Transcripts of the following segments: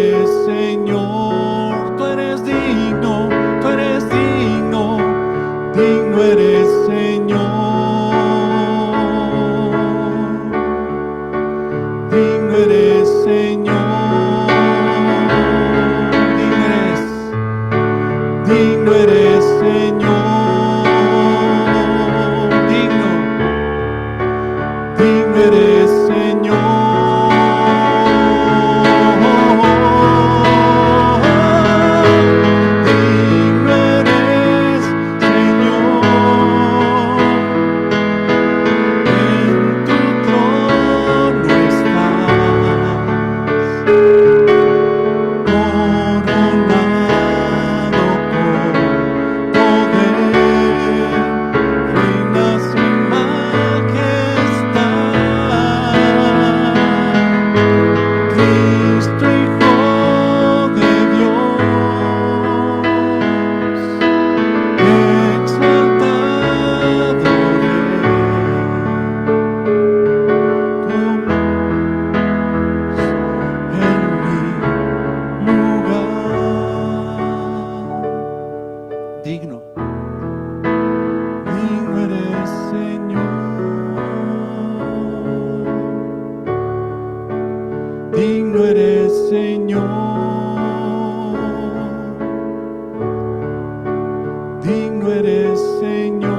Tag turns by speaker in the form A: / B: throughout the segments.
A: eres Señor, tú eres digno, tú eres digno, digno eres Señor, digno eres Señor, digno eres Señor, digno eres Señor. Digno eres Señor, digno eres Señor.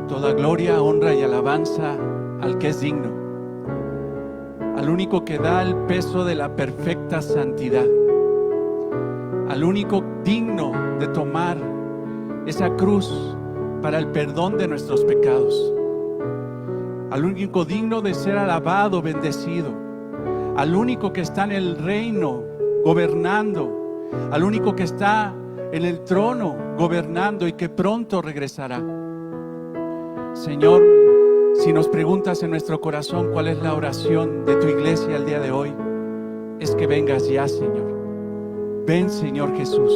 A: Toda gloria, honra y alabanza al que es digno, al único que da el peso de la perfecta santidad, al único digno de tomar esa cruz para el perdón de nuestros pecados, al único digno de ser alabado, bendecido, al único que está en el reino gobernando, al único que está en el trono gobernando y que pronto regresará. Señor, si nos preguntas en nuestro corazón cuál es la oración de tu iglesia el día de hoy, es que vengas ya, Señor. Ven, Señor Jesús.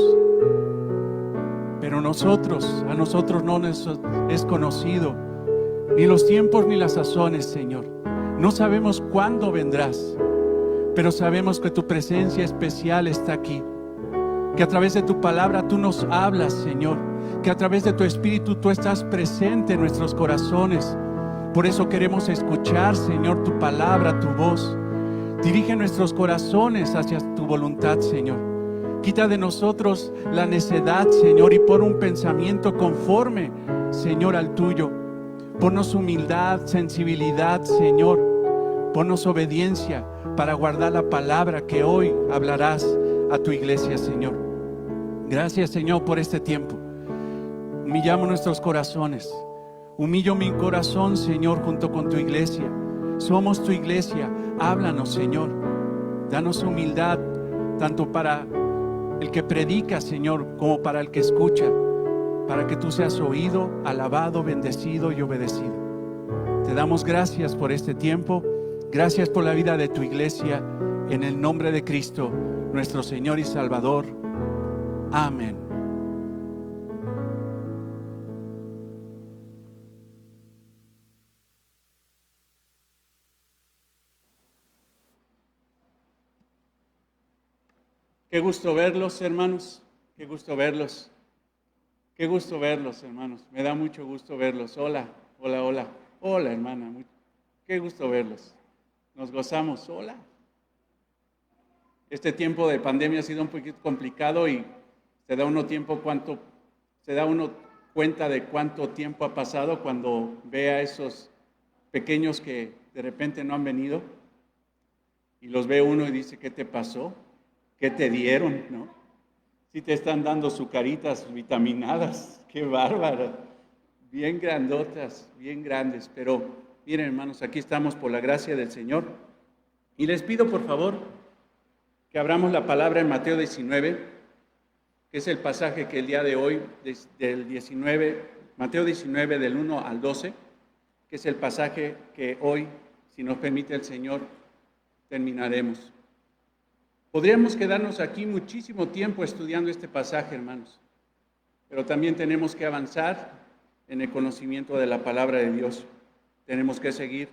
A: Pero a nosotros no nos es conocido ni los tiempos ni las sazones, Señor. No sabemos cuándo vendrás, pero sabemos que tu presencia especial está aquí, que a través de tu palabra tú nos hablas, Señor, que a través de tu Espíritu tú estás presente en nuestros corazones. Por eso queremos escuchar, Señor, tu palabra, tu voz. Dirige nuestros corazones hacia tu voluntad, Señor. Quita de nosotros la necedad, Señor, y pon un pensamiento conforme, Señor, al tuyo. Ponnos humildad, sensibilidad, Señor. Ponnos obediencia para guardar la palabra que hoy hablarás a tu iglesia, Señor. Gracias, Señor, por este tiempo. Humillamos nuestros corazones. Humillo mi corazón, Señor, junto con tu iglesia. Somos tu iglesia. Háblanos, Señor. Danos humildad, tanto para el que predica, Señor, como para el que escucha, para que tú seas oído, alabado, bendecido y obedecido. Te damos gracias por este tiempo. Gracias por la vida de tu iglesia. En el nombre de Cristo, nuestro Señor y Salvador. Amén. Qué gusto verlos, hermanos. Qué gusto verlos. Qué gusto verlos, hermanos. Me da mucho gusto verlos. Hola, hola, hola. Hola, hermana. Qué gusto verlos. Nos gozamos. Hola. Este tiempo de pandemia ha sido un poquito complicado y se da uno cuenta de cuánto tiempo ha pasado cuando ve a esos pequeños que de repente no han venido y los ve uno y dice, ¿qué te pasó? ¿Qué te dieron? ¿No? Si te están dando sucaritas vitaminadas, qué bárbaro, bien grandotas, bien grandes, pero miren, hermanos, aquí estamos por la gracia del Señor y les pido por favor que abramos la palabra en Mateo 19, que es el pasaje que el día de hoy, del 19, Mateo 19 del 1 al 12, que es el pasaje que hoy, si nos permite el Señor, terminaremos. Podríamos quedarnos aquí muchísimo tiempo estudiando este pasaje, hermanos, pero también tenemos que avanzar en el conocimiento de la palabra de Dios. Tenemos que seguir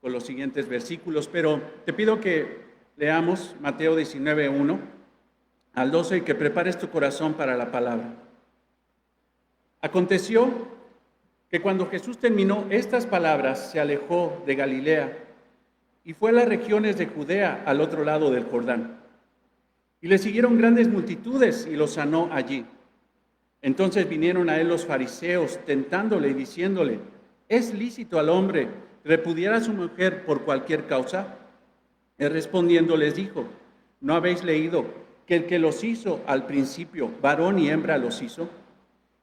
A: con los siguientes versículos, pero te pido que leamos Mateo 19, 1 al 12 y que prepares tu corazón para la palabra. Aconteció que cuando Jesús terminó estas palabras, se alejó de Galilea y fue a las regiones de Judea al otro lado del Jordán. Y le siguieron grandes multitudes y lo sanó allí. Entonces vinieron a él los fariseos, tentándole y diciéndole: ¿es lícito al hombre repudiar a su mujer por cualquier causa? Él respondiendo les dijo: ¿no habéis leído que el que los hizo al principio, varón y hembra los hizo?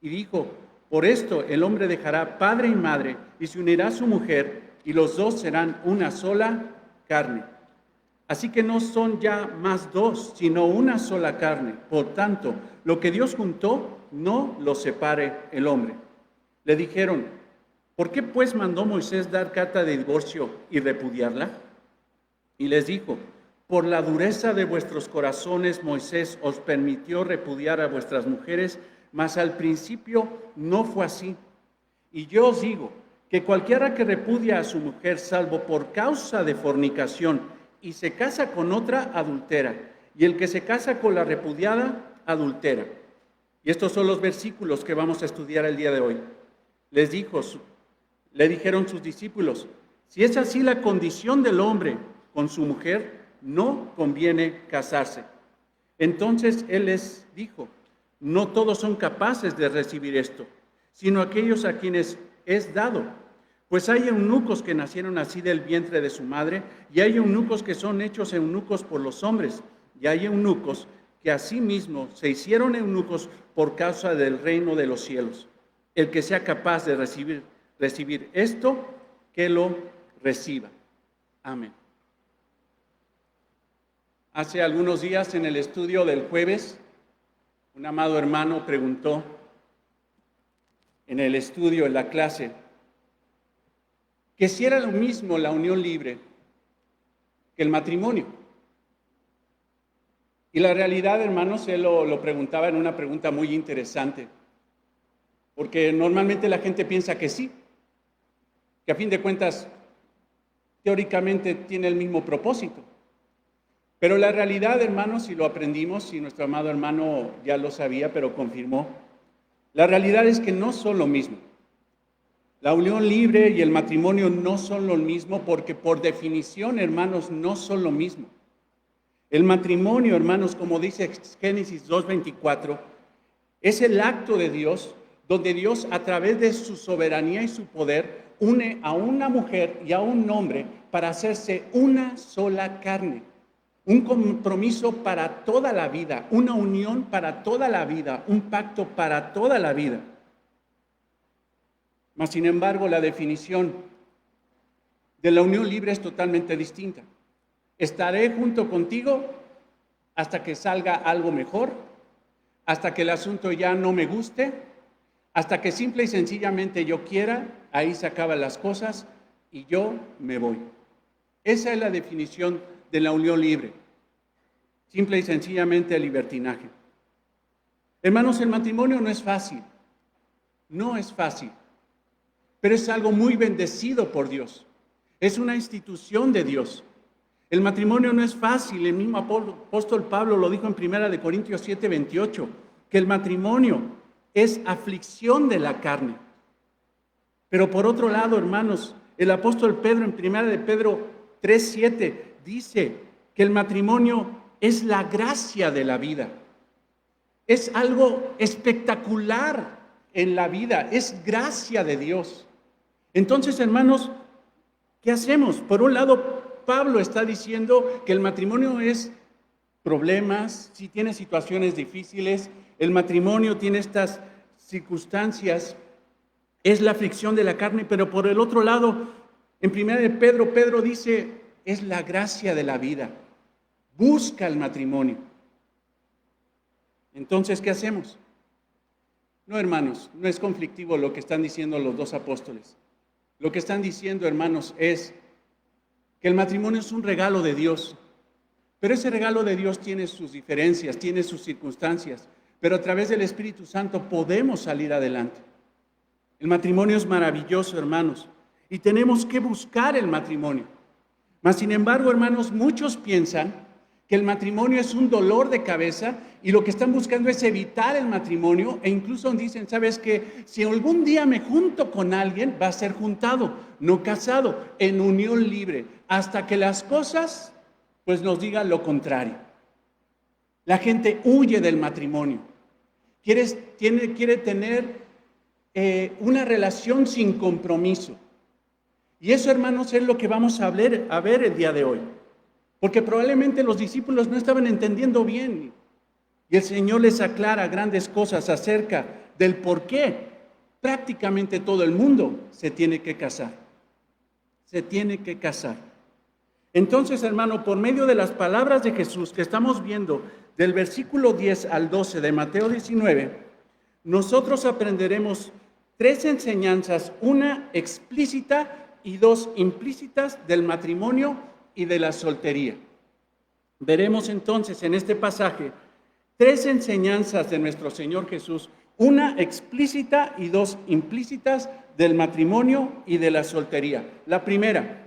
A: Y dijo: por esto el hombre dejará padre y madre y se unirá a su mujer, y los dos serán una sola carne. Así que no son ya más dos, sino una sola carne. Por tanto, lo que Dios juntó, no lo separe el hombre. Le dijeron: ¿por qué pues mandó Moisés dar carta de divorcio y repudiarla? Y les dijo: por la dureza de vuestros corazones Moisés os permitió repudiar a vuestras mujeres, mas al principio no fue así. Y yo os digo que cualquiera que repudia a su mujer, salvo por causa de fornicación, y se casa con otra, adultera. Y el que se casa con la repudiada, adultera. Y estos son los versículos que vamos a estudiar el día de hoy. Le dijeron sus discípulos: si es así la condición del hombre con su mujer, no conviene casarse. Entonces él les dijo: no todos son capaces de recibir esto, sino aquellos a quienes es dado. Pues hay eunucos que nacieron así del vientre de su madre, y hay eunucos que son hechos eunucos por los hombres, y hay eunucos que asimismo se hicieron eunucos por causa del reino de los cielos. El que sea capaz de recibir esto, que lo reciba. Amén. Hace algunos días, en el estudio del jueves, un amado hermano preguntó en el estudio, en la clase, que si era lo mismo la unión libre que el matrimonio. Y la realidad, hermanos, él lo preguntaba en una pregunta muy interesante, porque normalmente la gente piensa que sí, que a fin de cuentas, teóricamente tiene el mismo propósito. Pero la realidad, hermanos, si lo aprendimos, y nuestro amado hermano ya lo sabía, pero confirmó, la realidad es que no son lo mismo. La unión libre y el matrimonio no son lo mismo porque por definición, hermanos, no son lo mismo. El matrimonio, hermanos, como dice Génesis 2:24, es el acto de Dios donde Dios, a través de su soberanía y su poder, une a una mujer y a un hombre para hacerse una sola carne. Un compromiso para toda la vida, una unión para toda la vida, un pacto para toda la vida. Mas, sin embargo, la definición de la unión libre es totalmente distinta. Estaré junto contigo hasta que salga algo mejor, hasta que el asunto ya no me guste, hasta que simple y sencillamente yo quiera, ahí se acaban las cosas y yo me voy. Esa es la definición de la unión libre. Simple y sencillamente el libertinaje. Hermanos, el matrimonio no es fácil. No es fácil. Pero es algo muy bendecido por Dios. Es una institución de Dios. El matrimonio no es fácil. El mismo apóstol Pablo lo dijo en 1 Corintios 7:28, que el matrimonio es aflicción de la carne. Pero por otro lado, hermanos, el apóstol Pedro en 1 Pedro 3:7 dice que el matrimonio es la gracia de la vida. Es algo espectacular en la vida, es gracia de Dios. Entonces, hermanos, ¿qué hacemos? Por un lado, Pablo está diciendo que el matrimonio es problemas, si tiene situaciones difíciles, el matrimonio tiene estas circunstancias, es la aflicción de la carne, pero por el otro lado, en 1 Pedro, Pedro dice, es la gracia de la vida. Busca el matrimonio. Entonces, ¿qué hacemos? No, hermanos, no es conflictivo lo que están diciendo los dos apóstoles. Lo que están diciendo, hermanos, es que el matrimonio es un regalo de Dios. Pero ese regalo de Dios tiene sus diferencias, tiene sus circunstancias. Pero a través del Espíritu Santo podemos salir adelante. El matrimonio es maravilloso, hermanos. y tenemos que buscar el matrimonio. Mas, sin embargo, hermanos, muchos piensan que el matrimonio es un dolor de cabeza y lo que están buscando es evitar el matrimonio, e incluso dicen, ¿sabes qué? Si algún día me junto con alguien, va a ser juntado, no casado, en unión libre, hasta que las cosas pues nos digan lo contrario. La gente huye del matrimonio, quiere tener una relación sin compromiso. Y eso, hermanos, es lo que vamos a ver el día de hoy. Porque probablemente los discípulos no estaban entendiendo bien. Y el Señor les aclara grandes cosas acerca del por qué prácticamente todo el mundo se tiene que casar. Se tiene que casar. Entonces, hermano, por medio de las palabras de Jesús que estamos viendo del versículo 10 al 12 de Mateo 19, nosotros aprenderemos 3 enseñanzas, una explícita y 2 implícitas del matrimonio y de la soltería. Veremos entonces en este pasaje 3 enseñanzas de nuestro Señor Jesús, una explícita y 2 implícitas del matrimonio y de la soltería. La primera,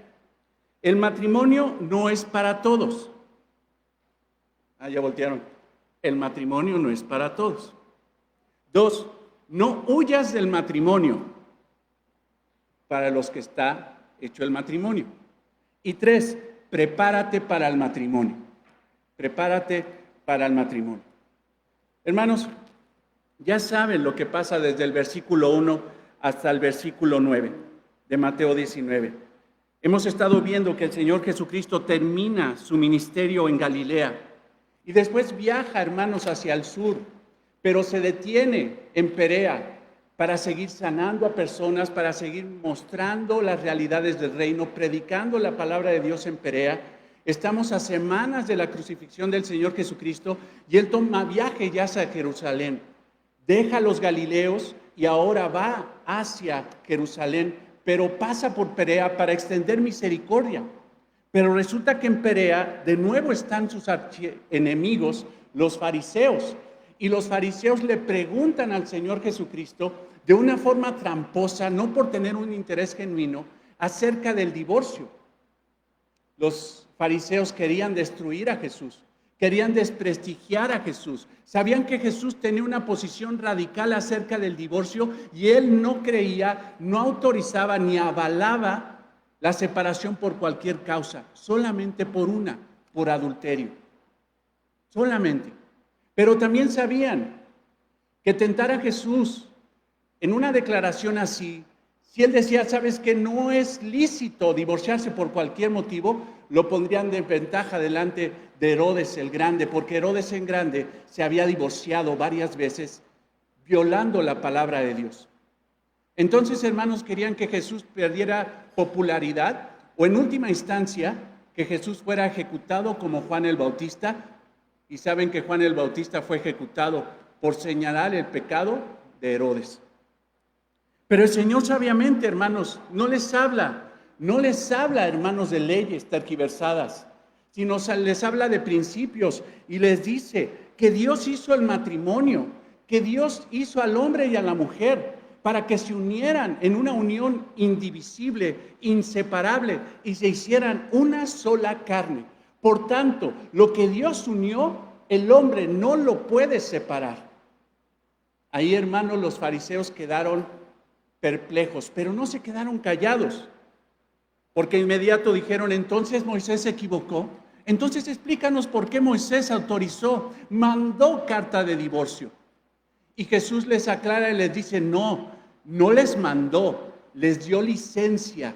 A: el matrimonio no es para todos. Ya voltearon. El matrimonio no es para todos. 2, no huyas del matrimonio para los que está hecho el matrimonio. Y 3, prepárate para el matrimonio. Prepárate para el matrimonio. Hermanos, ya saben lo que pasa desde el versículo 1 hasta el versículo 9 de Mateo 19. Hemos estado viendo que el Señor Jesucristo termina su ministerio en Galilea y después viaja, hermanos, hacia el sur, pero se detiene en Perea para seguir sanando a personas, para seguir mostrando las realidades del reino, predicando la palabra de Dios en Perea. Estamos a semanas de la crucifixión del Señor Jesucristo y Él toma viaje ya hacia Jerusalén. Deja a los galileos y ahora va hacia Jerusalén, pero pasa por Perea para extender misericordia. Pero resulta que en Perea de nuevo están sus enemigos, los fariseos. Y los fariseos le preguntan al Señor Jesucristo de una forma tramposa, no por tener un interés genuino, acerca del divorcio. Los fariseos querían destruir a Jesús, querían desprestigiar a Jesús. Sabían que Jesús tenía una posición radical acerca del divorcio y él no creía, no autorizaba ni avalaba la separación por cualquier causa, solamente por adulterio. Solamente. Pero también sabían que tentar a Jesús en una declaración así, si él decía, sabes que no es lícito divorciarse por cualquier motivo, lo pondrían de ventaja delante de Herodes el Grande, porque Herodes el Grande se había divorciado varias veces, violando la palabra de Dios. Entonces, hermanos, querían que Jesús perdiera popularidad, o en última instancia, que Jesús fuera ejecutado como Juan el Bautista. Y saben que Juan el Bautista fue ejecutado por señalar el pecado de Herodes. Pero el Señor sabiamente, hermanos, no les habla, hermanos, de leyes tergiversadas, sino les habla de principios y les dice que Dios hizo el matrimonio, que Dios hizo al hombre y a la mujer para que se unieran en una unión indivisible, inseparable y se hicieran una sola carne. Por tanto, lo que Dios unió, el hombre no lo puede separar. Ahí, hermanos, los fariseos quedaron perplejos, pero no se quedaron callados, porque inmediato dijeron, entonces Moisés se equivocó. Entonces explícanos por qué Moisés mandó carta de divorcio. Y Jesús les aclara y les dice, no les mandó, les dio licencia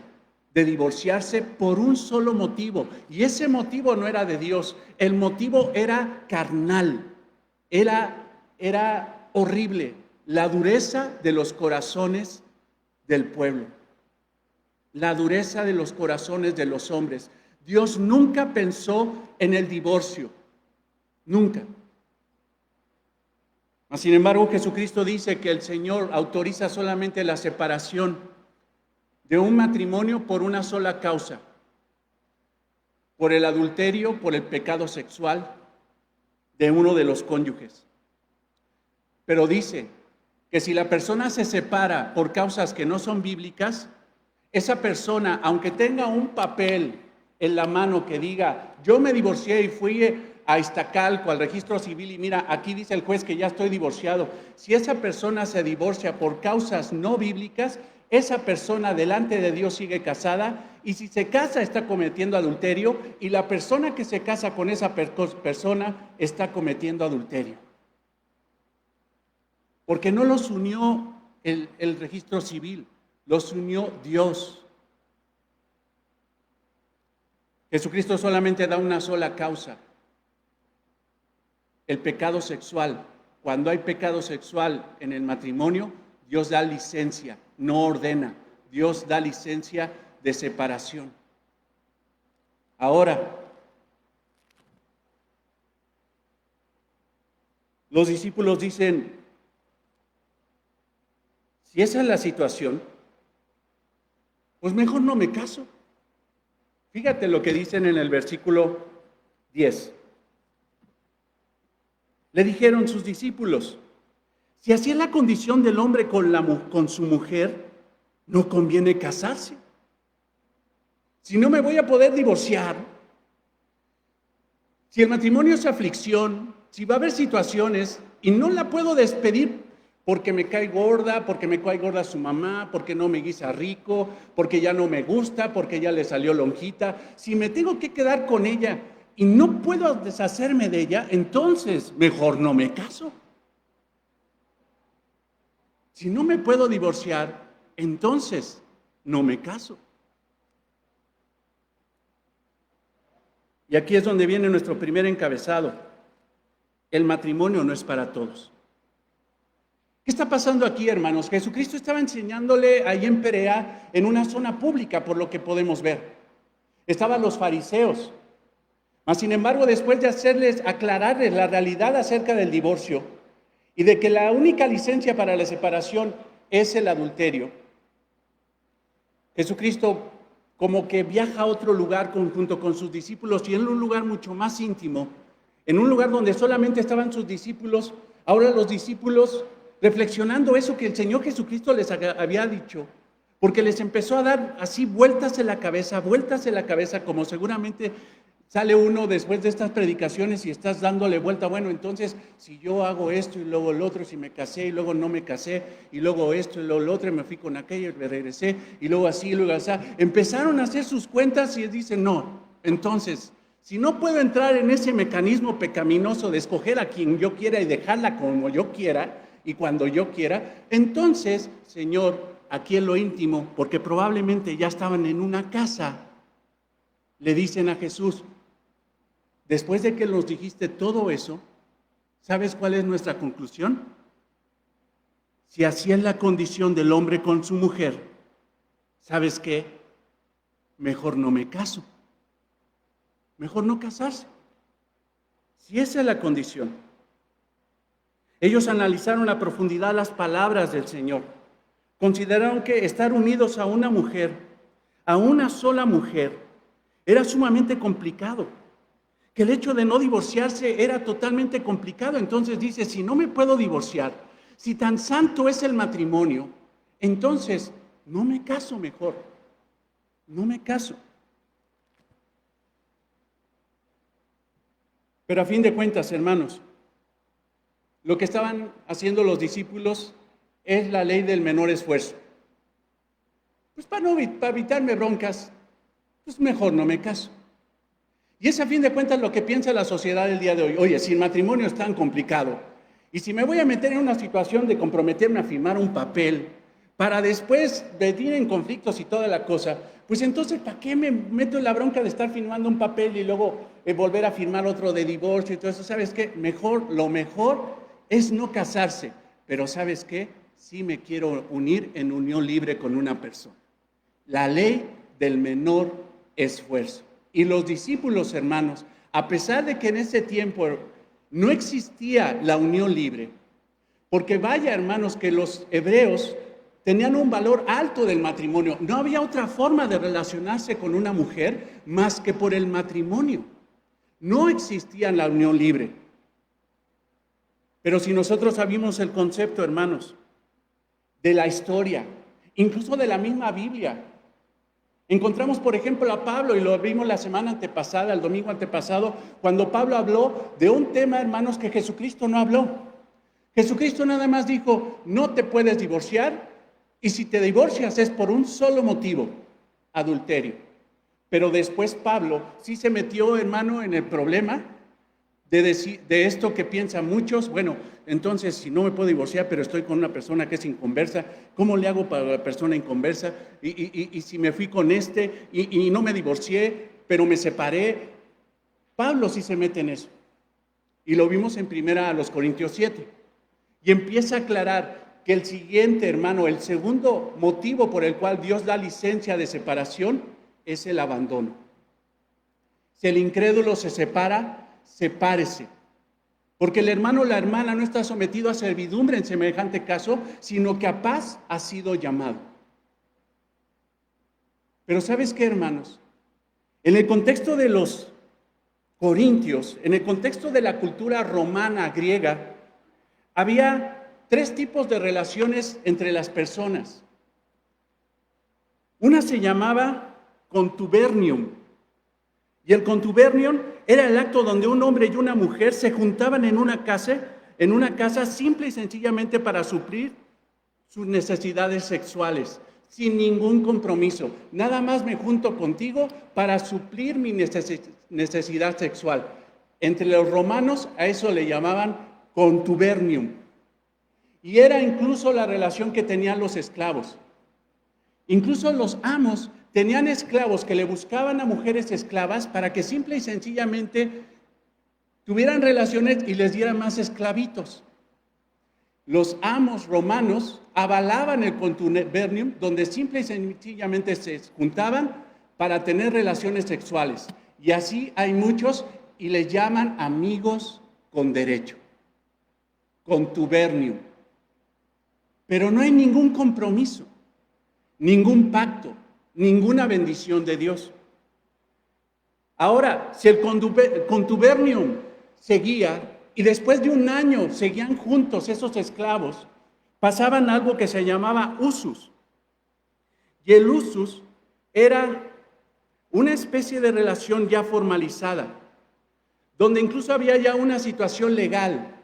A: de divorciarse por un solo motivo, y ese motivo no era de Dios, el motivo era carnal, era horrible, la dureza de los corazones del pueblo, la dureza de los corazones de los hombres. Dios nunca pensó en el divorcio, nunca. Sin embargo, Jesucristo dice que el Señor autoriza solamente la separación de un matrimonio por una sola causa, por el adulterio, por el pecado sexual de uno de los cónyuges. Pero dice que si la persona se separa por causas que no son bíblicas, esa persona, aunque tenga un papel en la mano que diga, yo me divorcié y fui a Iztacalco, al registro civil, y mira, aquí dice el juez que ya estoy divorciado. Si esa persona se divorcia por causas no bíblicas, esa persona delante de Dios sigue casada, y si se casa está cometiendo adulterio, y la persona que se casa con esa persona está cometiendo adulterio. Porque no los unió el registro civil, los unió Dios. Jesucristo solamente da una sola causa: el pecado sexual. Cuando hay pecado sexual en el matrimonio, Dios da licencia, no ordena. Dios da licencia de separación. Ahora, los discípulos dicen, si esa es la situación, pues mejor no me caso. Fíjate lo que dicen en el versículo 10. Le dijeron sus discípulos, si así es la condición del hombre con su mujer, no conviene casarse. Si no me voy a poder divorciar, si el matrimonio es aflicción, si va a haber situaciones y no la puedo despedir porque me cae gorda, porque me cae gorda su mamá, porque no me guisa rico, porque ya no me gusta, porque ya le salió lonjita, si me tengo que quedar con ella y no puedo deshacerme de ella, entonces mejor no me caso. Si no me puedo divorciar, entonces no me caso. Y aquí es donde viene nuestro primer encabezado. El matrimonio no es para todos. ¿Qué está pasando aquí, hermanos? Jesucristo estaba enseñándole ahí en Perea, en una zona pública, por lo que podemos ver. Estaban los fariseos. Mas, sin embargo, después de aclararles la realidad acerca del divorcio y de que la única licencia para la separación es el adulterio, Jesucristo como que viaja a otro lugar junto con sus discípulos, y en un lugar mucho más íntimo, en un lugar donde solamente estaban sus discípulos. Ahora los discípulos, reflexionando eso que el Señor Jesucristo les había dicho, porque les empezó a dar así vueltas en la cabeza, como seguramente sale uno después de estas predicaciones y estás dándole vuelta. Bueno, entonces, si yo hago esto y luego el otro, si me casé y luego no me casé, y luego esto y luego el otro, y me fui con aquello y me regresé, y luego así, y luego así. Empezaron a hacer sus cuentas y dicen, no, entonces, si no puedo entrar en ese mecanismo pecaminoso de escoger a quien yo quiera y dejarla como yo quiera y cuando yo quiera, entonces, Señor, aquí en lo íntimo, porque probablemente ya estaban en una casa, le dicen a Jesús, después de que nos dijiste todo eso, ¿sabes cuál es nuestra conclusión? Si así es la condición del hombre con su mujer, ¿sabes qué? Mejor no me caso. Mejor no casarse. Si esa es la condición. Ellos analizaron a profundidad las palabras del Señor. Consideraron que estar unidos a una mujer, a una sola mujer, era sumamente complicado. Que el hecho de no divorciarse era totalmente complicado. Entonces dice, si no me puedo divorciar, si tan santo es el matrimonio, entonces no me caso mejor. No me caso. Pero a fin de cuentas, hermanos, lo que estaban haciendo los discípulos es la ley del menor esfuerzo. Pues para evitarme broncas, pues mejor no me caso. Y es a fin de cuentas lo que piensa la sociedad del día de hoy. Oye, si el matrimonio es tan complicado, y si me voy a meter en una situación de comprometerme a firmar un papel, para después venir en conflictos y toda la cosa, pues entonces, ¿para qué me meto en la bronca de estar firmando un papel y luego volver a firmar otro de divorcio y todo eso? ¿Sabes qué? Lo mejor es no casarse, pero ¿sabes qué? Sí me quiero unir en unión libre con una persona. La ley del menor esfuerzo. Y los discípulos, hermanos, a pesar de que en ese tiempo no existía la unión libre, porque vaya, hermanos, que los hebreos tenían un valor alto del matrimonio. No había otra forma de relacionarse con una mujer más que por el matrimonio. No existía la unión libre. Pero si nosotros sabemos el concepto, hermanos, de la historia, incluso de la misma Biblia, Encontramos, por ejemplo, a Pablo, y lo vimos la semana antepasada, el domingo antepasado, cuando Pablo habló de un tema, hermanos, que Jesucristo no habló. Jesucristo nada más dijo, no te puedes divorciar, y si te divorcias es por un solo motivo, adulterio. Pero después Pablo sí se metió, hermano, en el problema de esto que piensan muchos. Bueno, entonces si no me puedo divorciar, pero estoy con una persona que es inconversa, ¿cómo le hago para la persona inconversa? Y si me fui con y no me divorcié, pero me separé. Pablo sí se mete en eso. Y lo vimos en 1 Corintios 7. Y empieza a aclarar que el siguiente, hermano, el segundo motivo por el cual Dios da licencia de separación es el abandono. Si el incrédulo se separa, sepárese. Porque el hermano o la hermana no está sometido a servidumbre en semejante caso, sino que a paz ha sido llamado. Pero ¿sabes qué, hermanos? En el contexto de los corintios, en el contexto de la cultura romana, griega, había 3 tipos de relaciones entre las personas. Una se llamaba contubernium. Y el contubernium era el acto donde un hombre y una mujer se juntaban en una casa simple y sencillamente para suplir sus necesidades sexuales, sin ningún compromiso. Nada más me junto contigo para suplir mi necesidad sexual. Entre los romanos a eso le llamaban contubernium. Y era incluso la relación que tenían los esclavos. Incluso los amos tenían esclavos que le buscaban a mujeres esclavas para que simple y sencillamente tuvieran relaciones y les dieran más esclavitos. Los amos romanos avalaban el contubernium, donde simple y sencillamente se juntaban para tener relaciones sexuales. Y así hay muchos y les llaman amigos con derecho. Contubernium. Pero no hay ningún compromiso, ningún pacto, ninguna bendición de Dios. Ahora, si el contubernium seguía y después de un año seguían juntos esos esclavos, pasaban algo que se llamaba usus. Y el usus era una especie de relación ya formalizada, donde incluso había ya una situación legal,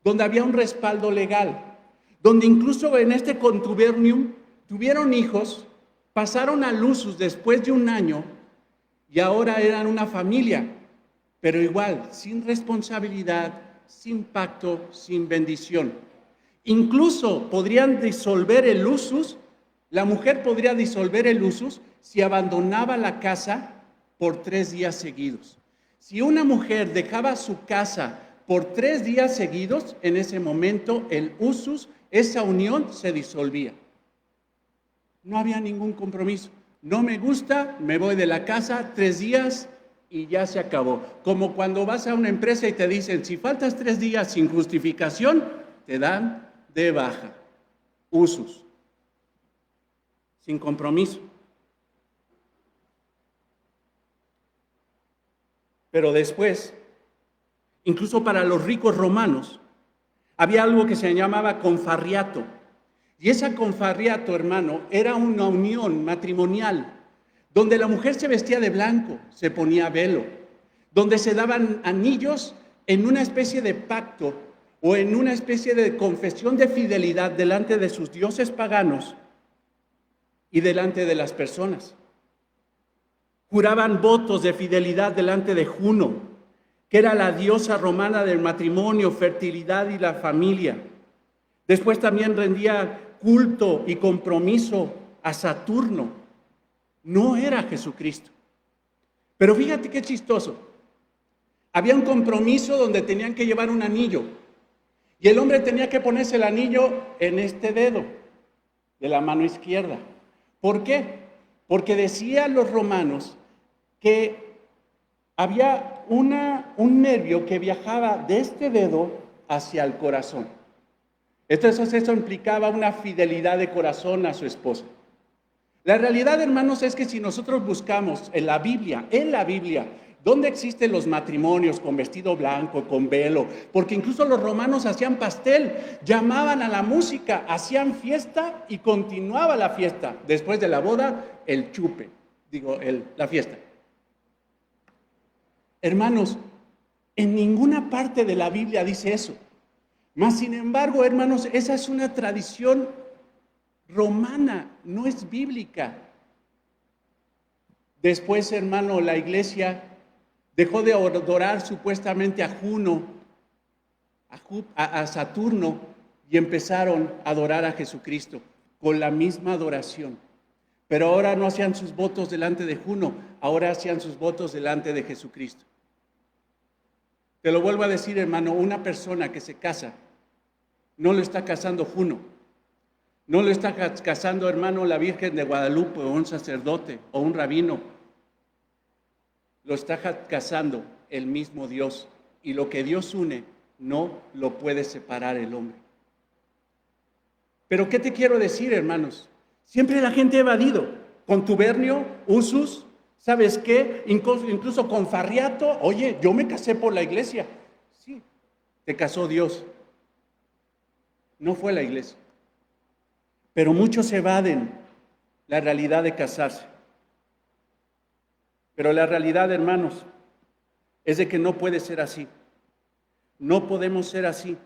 A: donde había un respaldo legal, donde incluso en este contubernium tuvieron hijos, pasaron al usus después de un año y ahora eran una familia, pero igual, sin responsabilidad, sin pacto, sin bendición. Incluso podrían disolver el usus, la mujer podría disolver el usus si abandonaba la casa por 3 días seguidos. Si una mujer dejaba su casa por 3 días seguidos, en ese momento el usus, esa unión se disolvía. No había ningún compromiso. No me gusta, me voy de la casa 3 días y ya se acabó. Como cuando vas a una empresa y te dicen, si faltas 3 días sin justificación, te dan de baja. Usus. Sin compromiso. Pero después, incluso para los ricos romanos, había algo que se llamaba confarriato. Y esa confarriato, hermano, era una unión matrimonial, donde la mujer se vestía de blanco, se ponía velo, donde se daban anillos en una especie de pacto o en una especie de confesión de fidelidad delante de sus dioses paganos y delante de las personas. Juraban votos de fidelidad delante de Juno, que era la diosa romana del matrimonio, fertilidad y la familia. Después también rendía culto y compromiso a Saturno. No era Jesucristo. Pero fíjate qué chistoso. Había un compromiso donde tenían que llevar un anillo. Y el hombre tenía que ponerse el anillo en este dedo de la mano izquierda. ¿Por qué? Porque decían los romanos que había un nervio que viajaba de este dedo hacia el corazón. Entonces eso implicaba una fidelidad de corazón a su esposa. La realidad, hermanos, es que si nosotros buscamos en la Biblia, ¿dónde existen los matrimonios con vestido blanco, con velo? Porque incluso los romanos hacían pastel, llamaban a la música, hacían fiesta y continuaba la fiesta. Después de la boda, el chupe.
B: la fiesta. Hermanos, en ninguna parte de la Biblia dice eso. Mas, sin embargo, hermanos, esa es una tradición romana, no es bíblica. Después, hermano, la iglesia dejó de adorar supuestamente a Juno, a Saturno, y empezaron a adorar a Jesucristo con la misma adoración. Pero ahora no hacían sus votos delante de Juno, ahora hacían sus votos delante de Jesucristo. Te lo vuelvo a decir, hermano, una persona que se casa, no lo está casando Juno, no lo está casando, hermano, la Virgen de Guadalupe o un sacerdote o un rabino. Lo está casando el mismo Dios, y lo que Dios une no lo puede separar el hombre. Pero ¿qué te quiero decir, hermanos? Siempre la gente ha evadido contubernio, usus, ¿sabes qué? Incluso confarriato. Oye, yo me casé por la iglesia. Sí, te casó Dios. No fue la iglesia. Pero muchos evaden la realidad de casarse. Pero la realidad, hermanos, es de que no puede ser así. No podemos ser así.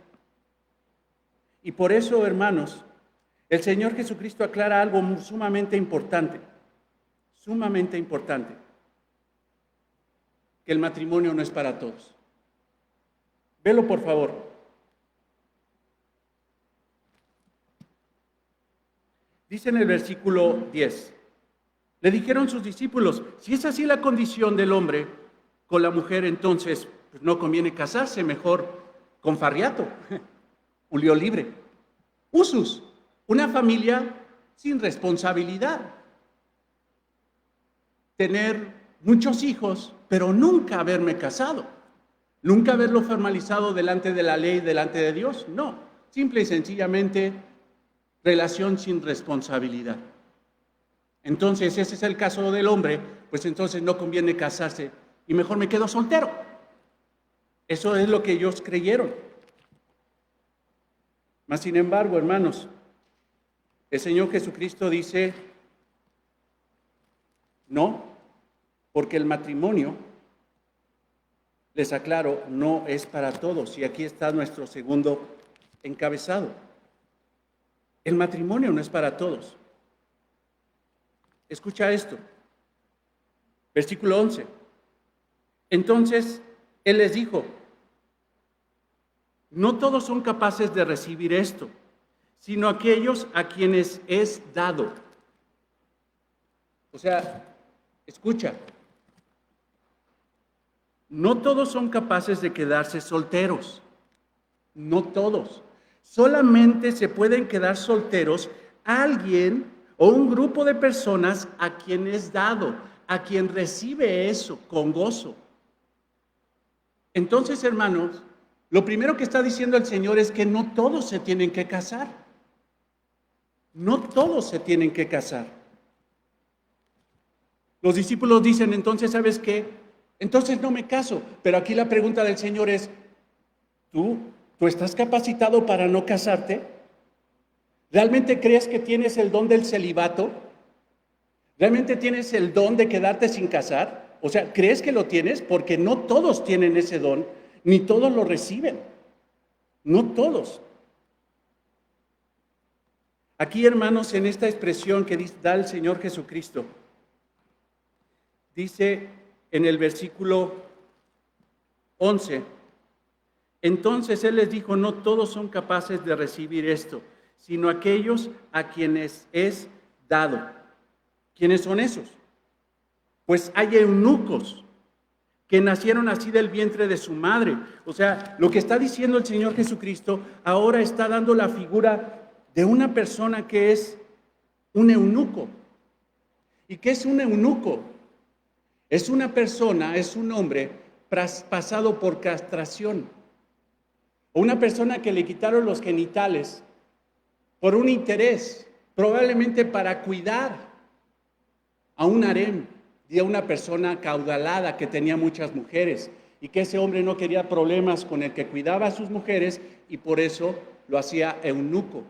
B: Y por eso, hermanos, el Señor Jesucristo aclara algo sumamente importante, que el matrimonio no es para todos. Velo, por favor. Dice en el versículo 10, le dijeron sus discípulos, si es así la condición del hombre con la mujer, entonces pues no conviene casarse, mejor confarriato, unión libre. Usus, una familia sin responsabilidad. Tener muchos hijos, pero nunca haberme casado. Nunca haberlo formalizado delante de la ley, delante de Dios. No, simple y sencillamente relación sin responsabilidad. Entonces, ese es el caso del hombre, pues entonces no conviene casarse y mejor me quedo soltero. Eso es lo que ellos creyeron. Mas, sin embargo, hermanos, el Señor Jesucristo dice, no, porque el matrimonio, les aclaro, no es para todos. Y aquí está nuestro segundo encabezado. El matrimonio no es para todos. Escucha esto. Versículo 11. Entonces, Él les dijo, no todos son capaces de recibir esto, sino aquellos a quienes es dado. O sea, escucha, no todos son capaces de quedarse solteros, no todos. Solamente se pueden quedar solteros alguien o un grupo de personas a quien es dado, a quien recibe eso con gozo. Entonces, hermanos, lo primero que está diciendo el Señor es que no todos se tienen que casar. No todos se tienen que casar. Los discípulos dicen, entonces, ¿sabes qué? Entonces no me caso. Pero aquí la pregunta del Señor es, ¿tú estás capacitado para no casarte? ¿Realmente crees que tienes el don del celibato? ¿Realmente tienes el don de quedarte sin casar? O sea, ¿crees que lo tienes? Porque no todos tienen ese don, ni todos lo reciben. No todos. Aquí, hermanos, en esta expresión que da el Señor Jesucristo, dice en el versículo 11, entonces Él les dijo, no todos son capaces de recibir esto, sino aquellos a quienes es dado. ¿Quiénes son esos? Pues hay eunucos que nacieron así del vientre de su madre. O sea, lo que está diciendo el Señor Jesucristo ahora está dando la figura de una persona que es un eunuco. ¿Y qué es un eunuco? Es una persona, es un hombre pasado por castración. O una persona que le quitaron los genitales por un interés, probablemente para cuidar a un harem y a una persona acaudalada que tenía muchas mujeres y que ese hombre no quería problemas con el que cuidaba a sus mujeres y por eso lo hacía eunuco.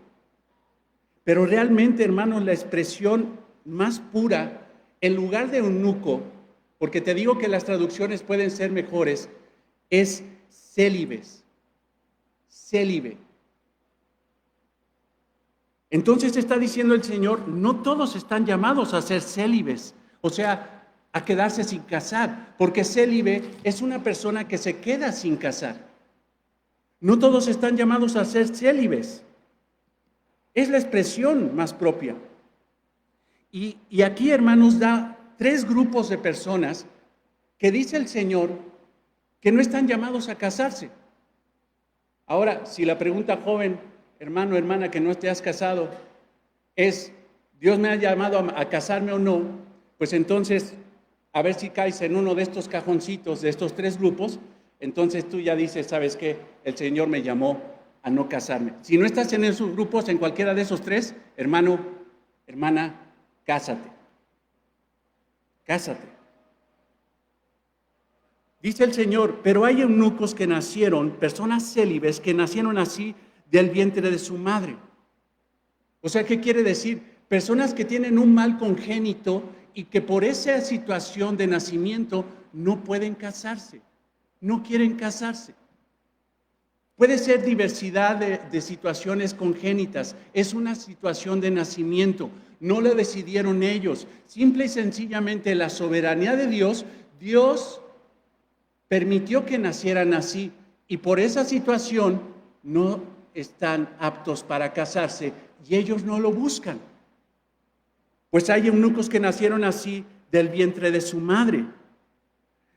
B: Pero realmente, hermanos, la expresión más pura en lugar de eunuco, porque te digo que las traducciones pueden ser mejores, es célibes. Célibe. Entonces está diciendo el Señor, no todos están llamados a ser célibes, o sea, a quedarse sin casar, porque célibe es una persona que se queda sin casar. No todos están llamados a ser célibes. Es la expresión más propia. Y aquí, hermanos, da 3 grupos de personas que dice el Señor que no están llamados a casarse. Ahora, si la pregunta, joven, hermano, hermana, que no te has casado, es, ¿Dios me ha llamado a casarme o no? Pues entonces, a ver si caes en uno de estos cajoncitos, de estos 3 grupos, entonces tú ya dices, ¿sabes qué? El Señor me llamó a no casarme. Si no estás en esos grupos, en cualquiera de esos 3, hermano, hermana, cásate. Cásate. Dice el Señor, pero hay eunucos que nacieron, personas célibes que nacieron así del vientre de su madre. O sea, ¿qué quiere decir? Personas que tienen un mal congénito y que por esa situación de nacimiento no pueden casarse, no quieren casarse. Puede ser diversidad de situaciones congénitas, es una situación de nacimiento, no lo decidieron ellos, simple y sencillamente la soberanía de Dios, Dios permitió que nacieran así y por esa situación no están aptos para casarse y ellos no lo buscan. Pues hay eunucos que nacieron así del vientre de su madre.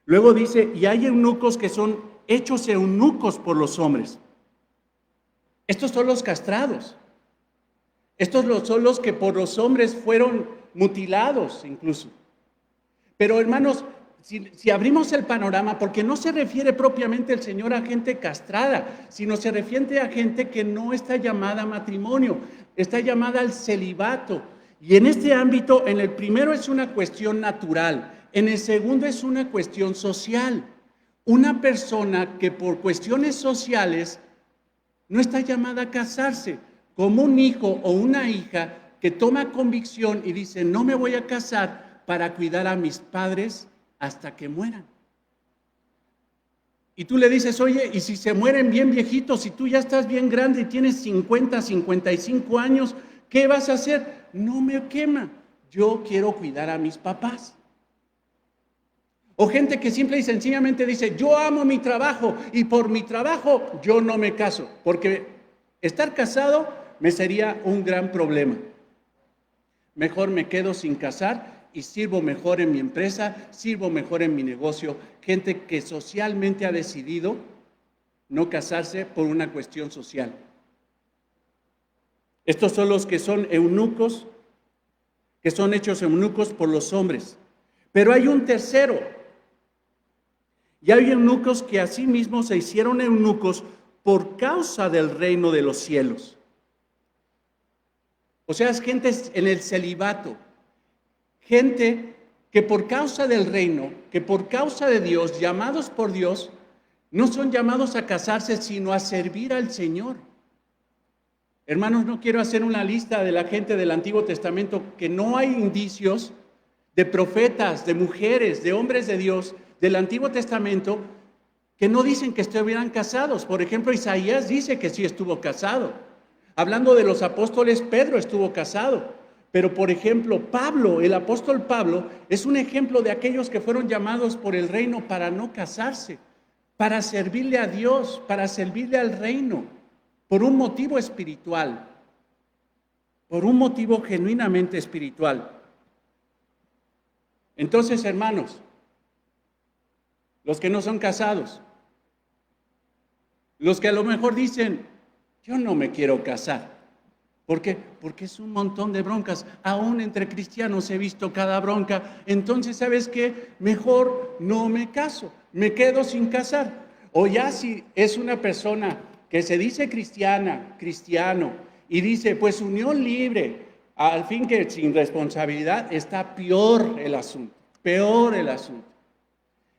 B: Luego dice, y hay eunucos que son hechos eunucos por los hombres. Estos son los castrados. Estos son los que por los hombres fueron mutilados incluso. Pero hermanos, si abrimos el panorama, porque no se refiere propiamente el Señor a gente castrada, sino se refiere a gente que no está llamada a matrimonio, está llamada al celibato. Y en este ámbito, en el primero es una cuestión natural, en el segundo es una cuestión social. Una persona que por cuestiones sociales no está llamada a casarse, como un hijo o una hija que toma convicción y dice, no me voy a casar para cuidar a mis padres hasta que mueran. Y tú le dices, oye, ¿y si se mueren bien viejitos, si tú ya estás bien grande y tienes 50, 55 años, qué vas a hacer? No me quema, yo quiero cuidar a mis papás. O gente que simple y sencillamente dice, yo amo mi trabajo y por mi trabajo yo no me caso, porque estar casado me sería un gran problema. Mejor me quedo sin casar y sirvo mejor en mi empresa, sirvo mejor en mi negocio. Gente que socialmente ha decidido no casarse por una cuestión social. Estos son los que son eunucos, que son hechos eunucos por los hombres. Pero hay un tercero. Y hay eunucos que asimismo se hicieron eunucos por causa del reino de los cielos. O sea, es gente en el celibato. Gente que por causa del reino, que por causa de Dios, llamados por Dios, no son llamados a casarse, sino a servir al Señor. Hermanos, no quiero hacer una lista de la gente del Antiguo Testamento que no hay indicios de profetas, de mujeres, de hombres de Dios del Antiguo Testamento que no dicen que estuvieran casados. Por ejemplo, Isaías dice que sí estuvo casado. Hablando de los apóstoles, Pedro estuvo casado. Pero por ejemplo, Pablo, el apóstol Pablo, es un ejemplo de aquellos que fueron llamados por el reino para no casarse, para servirle a Dios, para servirle al reino, por un motivo espiritual, por un motivo genuinamente espiritual. Entonces, hermanos, los que no son casados, los que a lo mejor dicen, yo no me quiero casar. ¿Por qué? Porque es un montón de broncas. Aún entre cristianos he visto cada bronca. Entonces, ¿sabes qué? Mejor no me caso, me quedo sin casar. O ya si es una persona que se dice cristiana, cristiano, y dice, pues unión libre, al fin que sin responsabilidad, está peor el asunto, peor el asunto.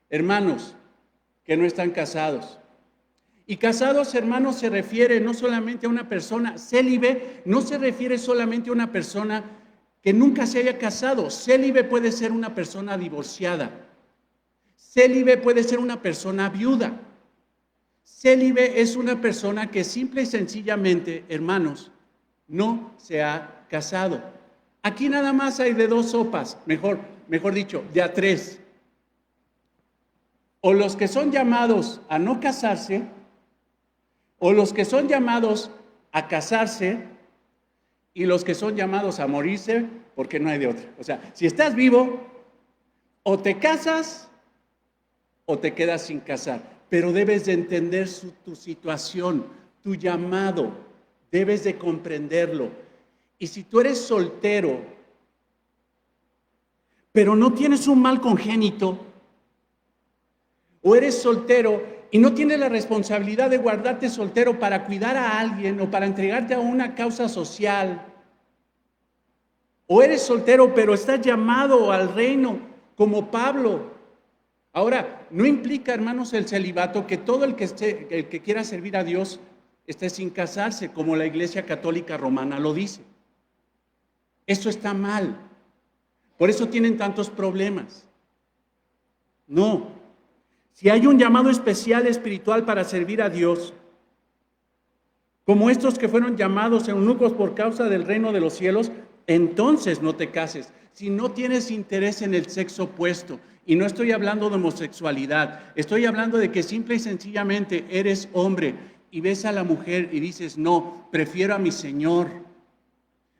B: Hermanos que no están casados. Y casados, hermanos, se refiere no solamente a una persona célibe, no se refiere solamente a una persona que nunca se haya casado. Célibe puede ser una persona divorciada. Célibe puede ser una persona viuda. Célibe es una persona que simple y sencillamente, hermanos, no se ha casado. Aquí nada más hay de dos sopas, mejor dicho, de a tres. O los que son llamados a no casarse, o los que son llamados a casarse, y los que son llamados a morirse, porque no hay de otra. O sea, si estás vivo, o te casas, o te quedas sin casar. Pero debes de entender tu situación, tu llamado, debes de comprenderlo. Y si tú eres soltero, pero no tienes un mal congénito, o eres soltero y no tienes la responsabilidad de guardarte soltero para cuidar a alguien o para entregarte a una causa social, o eres soltero pero estás llamado al reino como Pablo. Ahora, no implica, hermanos, el celibato que todo el que quiera servir a Dios esté sin casarse, como la Iglesia Católica Romana lo dice. Eso está mal. Por eso tienen tantos problemas. No. Si hay un llamado especial espiritual para servir a Dios, como estos que fueron llamados eunucos por causa del reino de los cielos, entonces no te cases. Si no tienes interés en el sexo opuesto, y no estoy hablando de homosexualidad, estoy hablando de que simple y sencillamente eres hombre y ves a la mujer y dices, no, prefiero a mi Señor,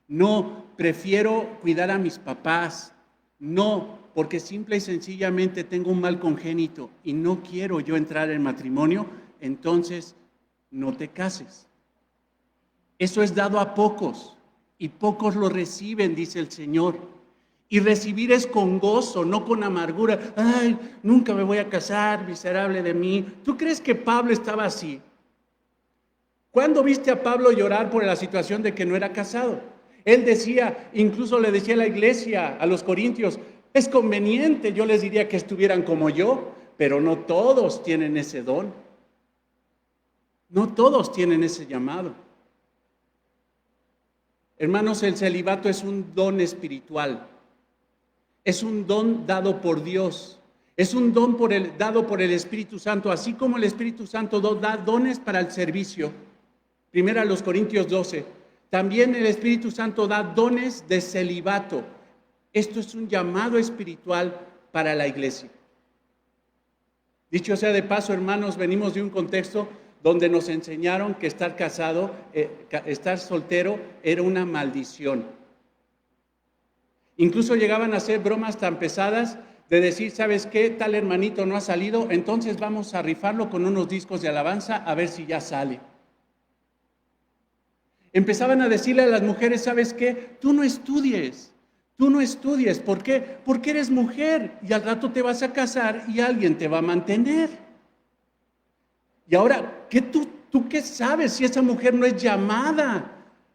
B: no, prefiero cuidar a mis papás, no, porque simple y sencillamente tengo un mal congénito y no quiero yo entrar en matrimonio, entonces no te cases. Eso es dado a pocos y pocos lo reciben, dice el Señor. Y recibir es con gozo, no con amargura. Ay, nunca me voy a casar, miserable de mí. ¿Tú crees que Pablo estaba así? ¿Cuándo viste a Pablo llorar por la situación de que no era casado? Él decía, incluso le decía a la iglesia, a los corintios, es conveniente, yo les diría que estuvieran como yo, pero no todos tienen ese don. No todos tienen ese llamado. Hermanos, el celibato es un don espiritual. Es un don dado por Dios. Es un don dado por el Espíritu Santo, así como el Espíritu Santo da dones para el servicio. Primera a los Corintios 12. También el Espíritu Santo da dones de celibato. Esto es un llamado espiritual para la iglesia. Dicho sea de paso, hermanos, venimos de un contexto donde nos enseñaron que estar casado, estar soltero era una maldición. Incluso llegaban a hacer bromas tan pesadas de decir, ¿sabes qué? Tal hermanito no ha salido, entonces vamos a rifarlo con unos discos de alabanza a ver si ya sale. Empezaban a decirle a las mujeres, ¿sabes qué? Tú no estudies. ¿Por qué? Porque eres mujer y al rato te vas a casar y alguien te va a mantener. Y ahora, ¿tú qué sabes si esa mujer no es llamada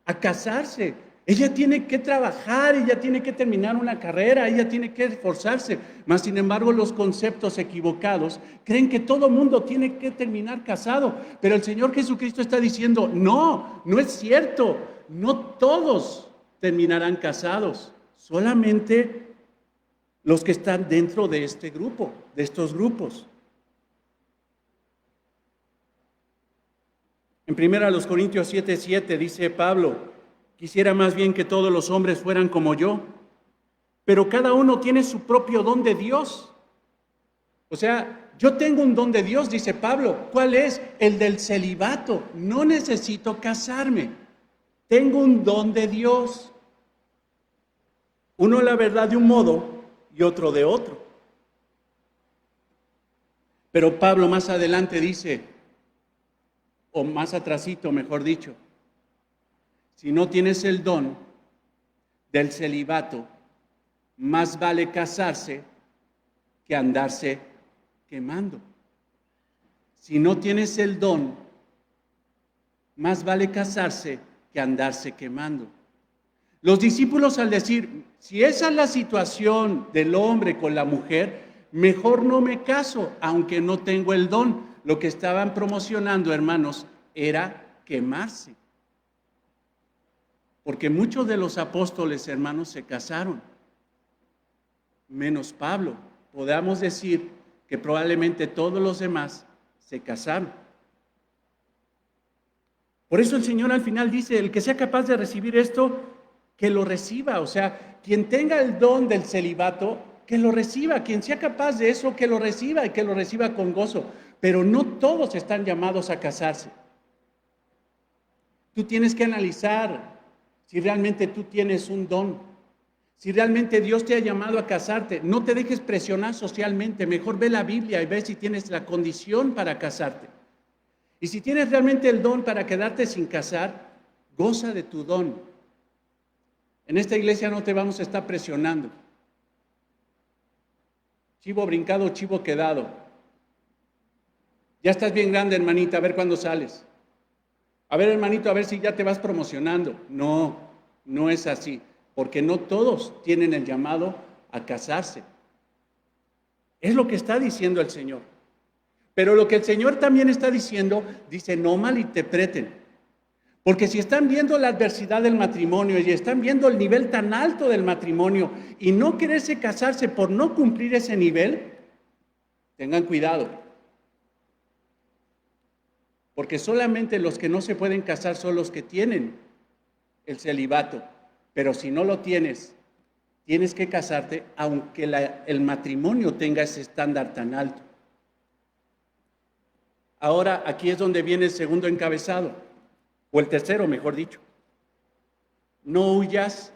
B: a casarse? Ella tiene que trabajar, ella tiene que terminar una carrera, ella tiene que esforzarse. Mas, sin embargo, los conceptos equivocados creen que todo mundo tiene que terminar casado. Pero el Señor Jesucristo está diciendo, no es cierto. No todos terminarán casados. Solamente los que están dentro de este grupo, de estos grupos. En 1 Corintios 7:7 dice Pablo, quisiera más bien que todos los hombres fueran como yo, pero cada uno tiene su propio don de Dios. O sea, yo tengo un don de Dios, dice Pablo. ¿Cuál es? El del celibato. No necesito casarme. Tengo un don de Dios. Uno la verdad de un modo y otro de otro. Pero Pablo más adelante dice, o más atrasito, mejor dicho, si no tienes el don del celibato, más vale casarse que andarse quemando. Si no tienes el don, más vale casarse que andarse quemando. Los discípulos al decir, si esa es la situación del hombre con la mujer, mejor no me caso, aunque no tengo el don. Lo que estaban promocionando, hermanos, era quemarse. Porque muchos de los apóstoles, hermanos, se casaron, menos Pablo. Podamos decir que probablemente todos los demás se casaron. Por eso el Señor al final dice, el que sea capaz de recibir esto, que lo reciba. O sea, quien tenga el don del celibato, que lo reciba. Quien sea capaz de eso, que lo reciba y que lo reciba con gozo. Pero no todos están llamados a casarse. Tú tienes que analizar si realmente tú tienes un don, si realmente Dios te ha llamado a casarte. No te dejes presionar socialmente, mejor ve la Biblia y ve si tienes la condición para casarte. Y si tienes realmente el don para quedarte sin casar, goza de tu don. En esta iglesia no te vamos a estar presionando. Chivo brincado, chivo quedado. Ya estás bien grande, hermanita, a ver cuándo sales. A ver, hermanito, a ver si ya te vas promocionando. No, no es así, porque no todos tienen el llamado a casarse. Es lo que está diciendo el Señor. Pero lo que el Señor también está diciendo, dice, no malinterpreten. Porque si están viendo la adversidad del matrimonio y están viendo el nivel tan alto del matrimonio y no quererse casarse por no cumplir ese nivel, tengan cuidado. Porque solamente los que no se pueden casar son los que tienen el celibato. Pero si no lo tienes, tienes que casarte aunque el matrimonio tenga ese estándar tan alto. Ahora, aquí es donde viene el segundo encabezado, o el tercero, mejor dicho. No huyas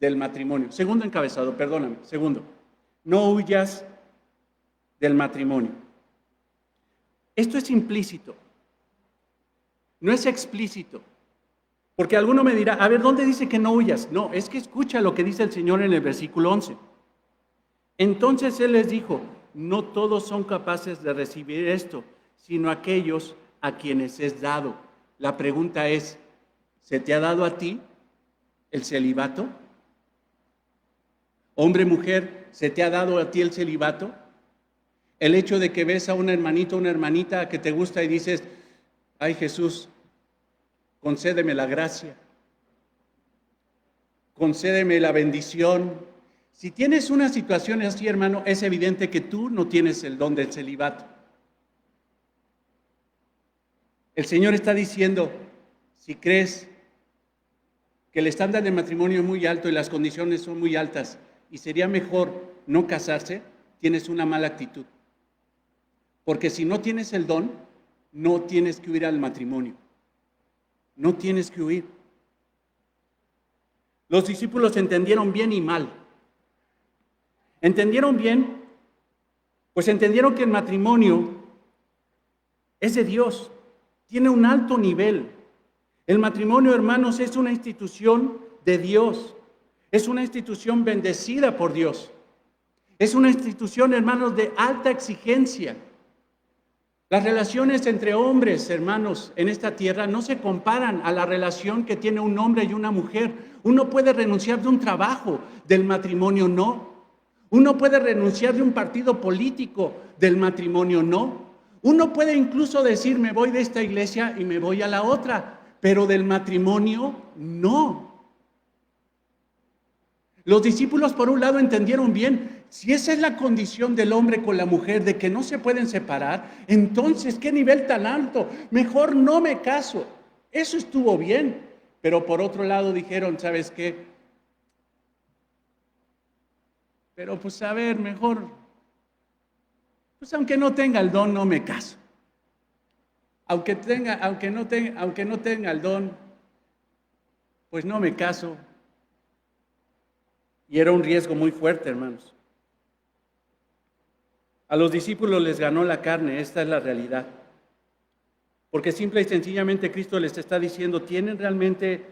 B: del matrimonio. Segundo encabezado, perdóname, segundo. No huyas del matrimonio. Esto es implícito, no es explícito. Porque alguno me dirá, a ver, ¿dónde dice que no huyas? No, es que escucha lo que dice el Señor en el versículo 11. Entonces Él les dijo, no todos son capaces de recibir esto, sino aquellos a quienes es dado. La pregunta es, ¿se te ha dado a ti el celibato? Hombre, mujer, ¿se te ha dado a ti el celibato? El hecho de que ves a un hermanito, una hermanita que te gusta y dices, ay Jesús, concédeme la gracia, concédeme la bendición. Si tienes una situación así, hermano, es evidente que tú no tienes el don del celibato. El Señor está diciendo, si crees que el estándar de matrimonio es muy alto y las condiciones son muy altas y sería mejor no casarse, tienes una mala actitud. Porque si no tienes el don, no tienes que huir al matrimonio. No tienes que huir. Los discípulos entendieron bien y mal. ¿Entendieron bien? Pues entendieron que el matrimonio es de Dios. Tiene un alto nivel. El matrimonio, hermanos, es una institución de Dios. Es una institución bendecida por Dios. Es una institución, hermanos, de alta exigencia. Las relaciones entre hombres, hermanos, en esta tierra no se comparan a la relación que tiene un hombre y una mujer. Uno puede renunciar de un trabajo, del matrimonio no. Uno puede renunciar de un partido político, del matrimonio no. Uno puede incluso decir, me voy de esta iglesia y me voy a la otra, pero del matrimonio no. Los discípulos, por un lado, entendieron bien, si esa es la condición del hombre con la mujer, de que no se pueden separar, entonces, ¿qué nivel tan alto? Mejor no me caso. Eso estuvo bien, pero por otro lado dijeron, ¿sabes qué? Pero pues a ver, mejor, pues aunque no tenga el don, no me caso. Aunque no tenga el don, pues no me caso. Y era un riesgo muy fuerte, hermanos. A los discípulos les ganó la carne, esta es la realidad. Porque simple y sencillamente Cristo les está diciendo, ¿tienen realmente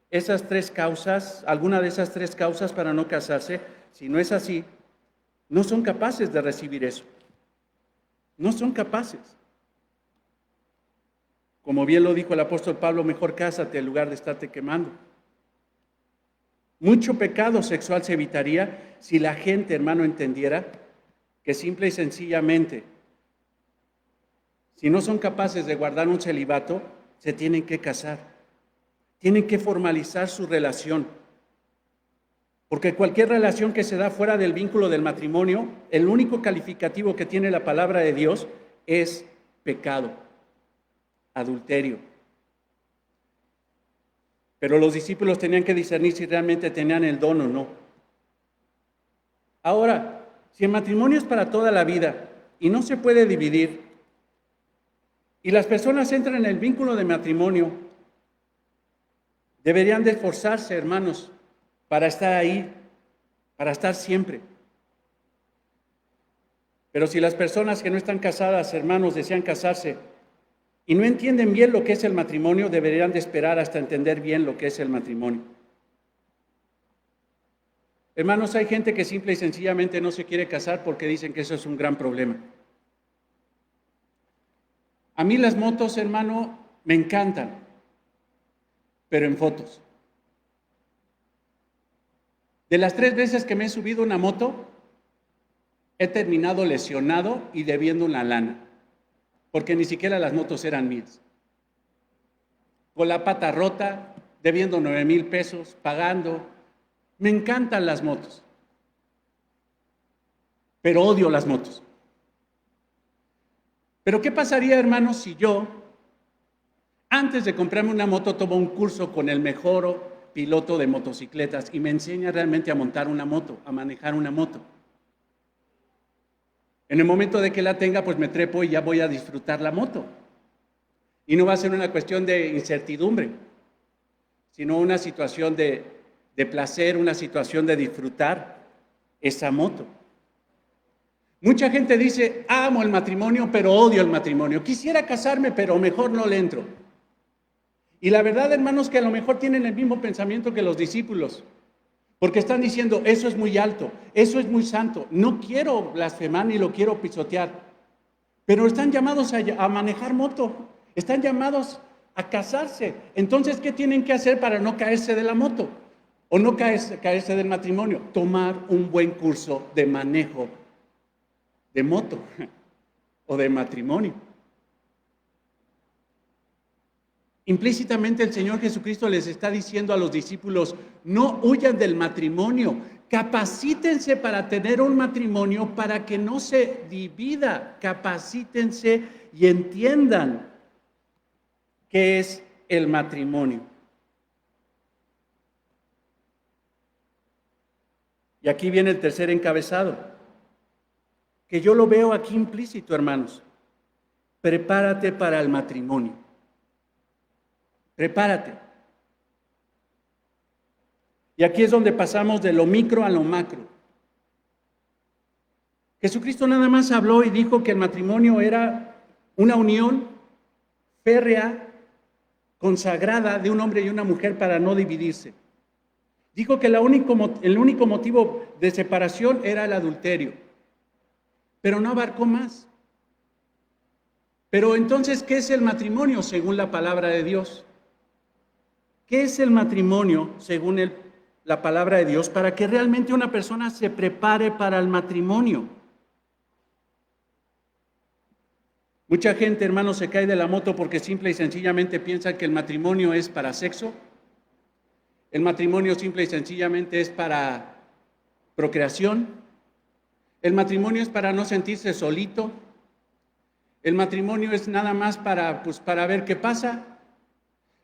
B: esas tres causas, alguna de esas tres causas para no casarse? Si no es así, no son capaces de recibir eso. No son capaces. Como bien lo dijo el apóstol Pablo, mejor cásate en lugar de estarte quemando. Mucho pecado sexual se evitaría si la gente, hermano, entendiera que simple y sencillamente, si no son capaces de guardar un celibato, se tienen que casar. Tienen que formalizar su relación. Porque cualquier relación que se da fuera del vínculo del matrimonio, el único calificativo que tiene la palabra de Dios es pecado, adulterio. Pero los discípulos tenían que discernir si realmente tenían el don o no. Ahora, si el matrimonio es para toda la vida y no se puede dividir, y las personas entran en el vínculo de matrimonio, deberían de esforzarse, hermanos, para estar ahí, para estar siempre. Pero si las personas que no están casadas, hermanos, desean casarse y no entienden bien lo que es el matrimonio, deberían de esperar hasta entender bien lo que es el matrimonio. Hermanos, hay gente que simple y sencillamente no se quiere casar porque dicen que eso es un gran problema. A mí las motos, hermano, me encantan, pero en fotos. De las 3 veces que me he subido una moto, he terminado lesionado y debiendo una lana, porque ni siquiera las motos eran mías. Con la pata rota, debiendo 9,000 pesos, pagando. Me encantan las motos, pero odio las motos. Pero ¿qué pasaría, hermanos, si yo, antes de comprarme una moto, tomo un curso con el mejor piloto de motocicletas y me enseña realmente a montar una moto, a manejar una moto? En el momento de que la tenga, pues me trepo y ya voy a disfrutar la moto. Y no va a ser una cuestión de incertidumbre, sino una situación de placer, una situación de disfrutar esa moto. Mucha gente dice, amo el matrimonio, pero odio el matrimonio. Quisiera casarme, pero mejor no le entro. Y la verdad, hermanos, que a lo mejor tienen el mismo pensamiento que los discípulos, porque están diciendo, eso es muy alto, eso es muy santo, no quiero blasfemar ni lo quiero pisotear, pero están llamados a manejar moto, están llamados a casarse. Entonces, ¿qué tienen que hacer para no caerse de la moto? O no caerse del matrimonio. Tomar un buen curso de manejo de moto o de matrimonio. Implícitamente el Señor Jesucristo les está diciendo a los discípulos, no huyan del matrimonio, capacítense para tener un matrimonio para que no se divida, capacítense y entiendan qué es el matrimonio. Y aquí viene el tercer encabezado, que yo lo veo aquí implícito, hermanos. Prepárate para el matrimonio. Prepárate. Y aquí es donde pasamos de lo micro a lo macro. Jesucristo nada más habló y dijo que el matrimonio era una unión férrea, consagrada de un hombre y una mujer para no dividirse. Dijo que el único motivo de separación era el adulterio, pero no abarcó más. Pero entonces, ¿qué es el matrimonio según la palabra de Dios? ¿Qué es el matrimonio según la palabra de Dios para que realmente una persona se prepare para el matrimonio? Mucha gente, hermanos, se cae de la moto porque simple y sencillamente piensa que el matrimonio es para sexo. El matrimonio simple y sencillamente es para procreación. El matrimonio es para no sentirse solito. El matrimonio es nada más para ver qué pasa.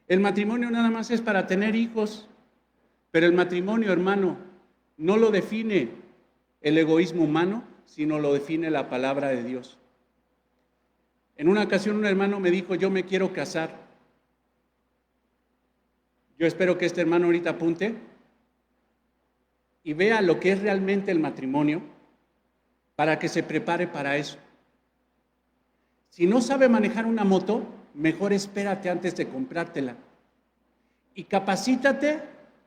B: El matrimonio nada más es para tener hijos. Pero el matrimonio, hermano, no lo define el egoísmo humano, sino lo define la palabra de Dios. En una ocasión un hermano me dijo, yo me quiero casar. Yo espero que este hermano ahorita apunte y vea lo que es realmente el matrimonio para que se prepare para eso. Si no sabe manejar una moto, mejor espérate antes de comprártela y capacítate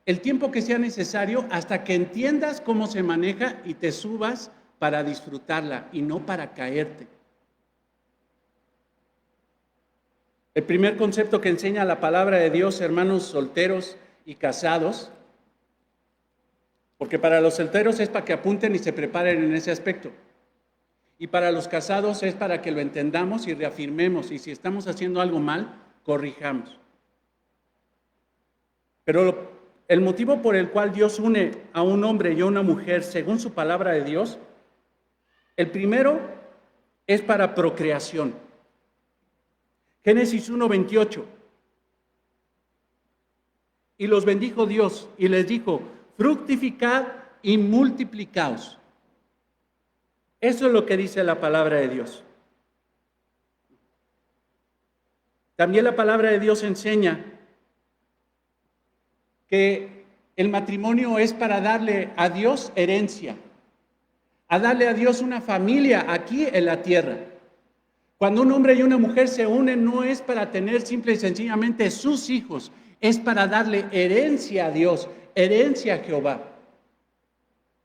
B: el tiempo que sea necesario hasta que entiendas cómo se maneja y te subas para disfrutarla y no para caerte. El primer concepto que enseña la palabra de Dios, hermanos solteros y casados, porque para los solteros es para que apunten y se preparen en ese aspecto, y para los casados es para que lo entendamos y reafirmemos, y si estamos haciendo algo mal, corrijamos. Pero el motivo por el cual Dios une a un hombre y a una mujer según su palabra de Dios, el primero es para procreación. Génesis 1:28. Y los bendijo Dios y les dijo, fructificad y multiplicaos. Eso es lo que dice la palabra de Dios. También la palabra de Dios enseña que el matrimonio es para darle a Dios herencia, a darle a Dios una familia aquí en la tierra. Cuando un hombre y una mujer se unen, no es para tener simple y sencillamente sus hijos, es para darle herencia a Dios, herencia a Jehová.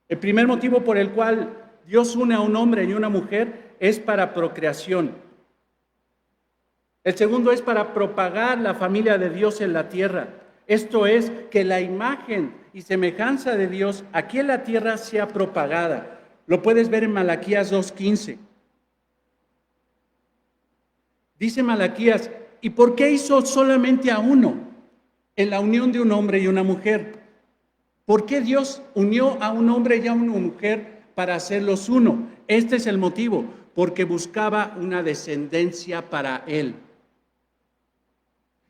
B: El primer motivo por el cual Dios une a un hombre y una mujer es para procreación. El segundo es para propagar la familia de Dios en la tierra. Esto es, que la imagen y semejanza de Dios aquí en la tierra sea propagada. Lo puedes ver en Malaquías 2:15. Dice Malaquías, ¿y por qué hizo solamente a uno en la unión de un hombre y una mujer? ¿Por qué Dios unió a un hombre y a una mujer para hacerlos uno? Este es el motivo, porque buscaba una descendencia para él.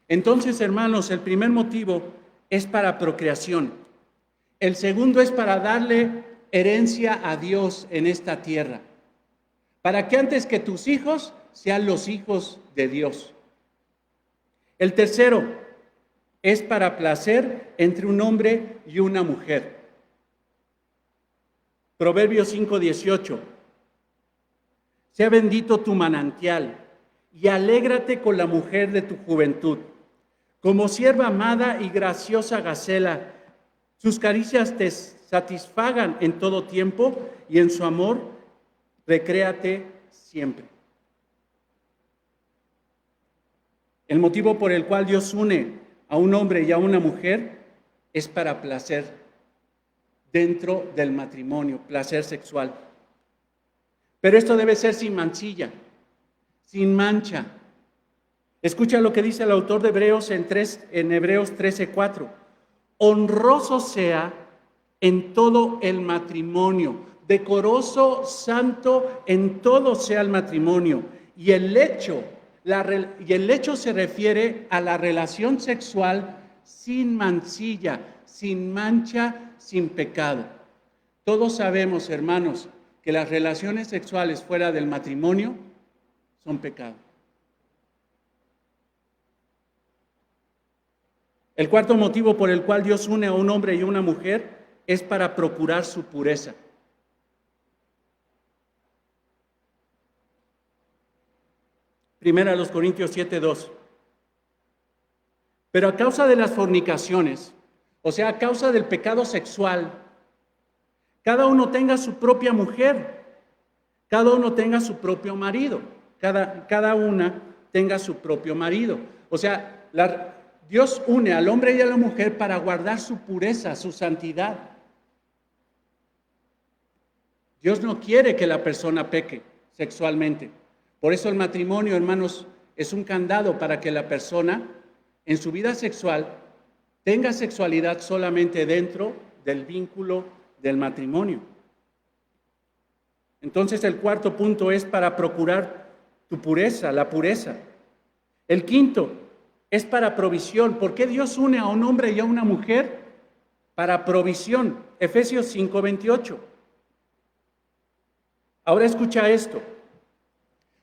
B: Entonces, hermanos, el primer motivo es para procreación. El segundo es para darle herencia a Dios en esta tierra. Para que antes que tus hijos sean los hijos de Dios. El tercero es para placer entre un hombre y una mujer. Proverbios 5:18. Sea bendito tu manantial y alégrate con la mujer de tu juventud. Como sierva amada y graciosa Gacela, sus caricias te satisfagan en todo tiempo y en su amor recréate siempre. El motivo por el cual Dios une a un hombre y a una mujer es para placer dentro del matrimonio, placer sexual. Pero esto debe ser sin mancilla, sin mancha. Escucha lo que dice el autor de Hebreos en Hebreos 13:4. Honroso sea en todo el matrimonio, decoroso, santo en todo sea el matrimonio. Y el hecho se refiere a la relación sexual sin mancilla, sin mancha, sin pecado. Todos sabemos, hermanos, que las relaciones sexuales fuera del matrimonio son pecado. El cuarto motivo por el cual Dios une a un hombre y a una mujer es para procurar su pureza. Primera a los Corintios 7:2. Pero a causa de las fornicaciones, o sea, a causa del pecado sexual, cada uno tenga su propia mujer, cada uno tenga su propio marido, cada una tenga su propio marido. O sea, Dios une al hombre y a la mujer para guardar su pureza, su santidad. Dios no quiere que la persona peque sexualmente. Por eso el matrimonio, hermanos, es un candado para que la persona en su vida sexual tenga sexualidad solamente dentro del vínculo del matrimonio. Entonces el cuarto punto es para procurar tu pureza, la pureza. El quinto es para provisión. ¿Por qué Dios une a un hombre y a una mujer? Para provisión. Efesios 5:28. Ahora escucha esto.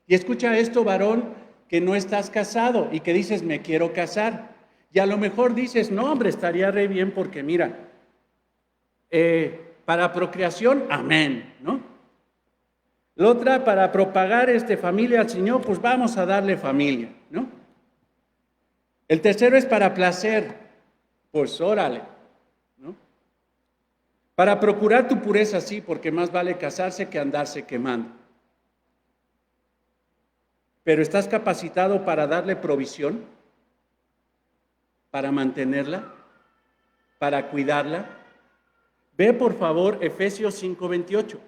B: Y escucha esto, varón, que no estás casado y que dices, me quiero casar. Y a lo mejor dices, no, hombre, estaría re bien porque mira, para procreación, amén, ¿no? La otra, para propagar familia al Señor, pues vamos a darle familia, ¿no? El tercero es para placer, pues órale, ¿no? Para procurar tu pureza, sí, porque más vale casarse que andarse quemando. Pero ¿estás capacitado para darle provisión? ¿Para mantenerla? ¿Para cuidarla? Ve por favor Efesios 5:28.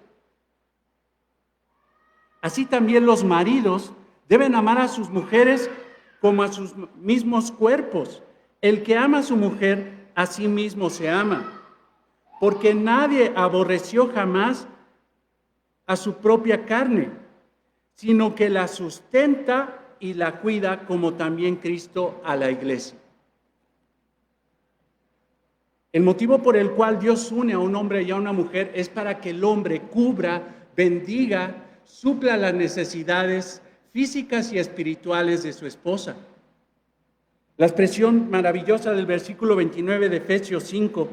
B: Así también los maridos deben amar a sus mujeres como a sus mismos cuerpos. El que ama a su mujer, a sí mismo se ama, porque nadie aborreció jamás a su propia carne, sino que la sustenta y la cuida, como también Cristo a la iglesia. El motivo por el cual Dios une a un hombre y a una mujer es para que el hombre cubra, bendiga, supla las necesidades físicas y espirituales de su esposa. La expresión maravillosa del versículo 29 de Efesios 5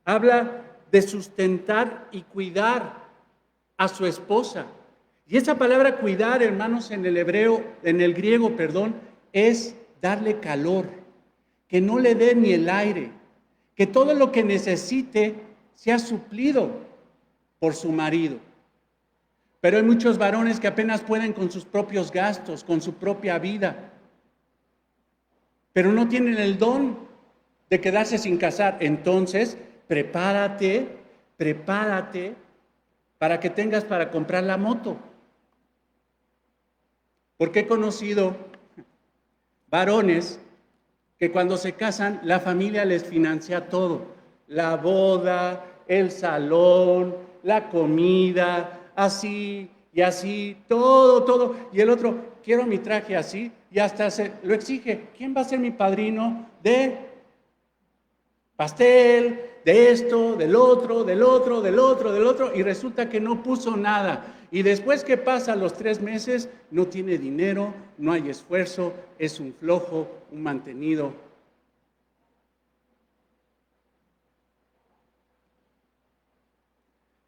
B: habla de sustentar y cuidar a su esposa. Y esa palabra cuidar, hermanos, en el griego, es darle calor, que no le dé ni el aire, que todo lo que necesite sea suplido por su marido. Pero hay muchos varones que apenas pueden con sus propios gastos, con su propia vida, pero no tienen el don de quedarse sin casar. Entonces, prepárate para que tengas para comprar la moto. Porque he conocido varones que cuando se casan, la familia les financia todo. La boda, el salón, la comida, así y así, todo. Y el otro, quiero mi traje así, y hasta se lo exige. ¿Quién va a ser mi padrino de pastel, de esto, del otro? Y resulta que no puso nada. Y después que pasa los 3 meses, no tiene dinero, no hay esfuerzo, es un flojo, un mantenido.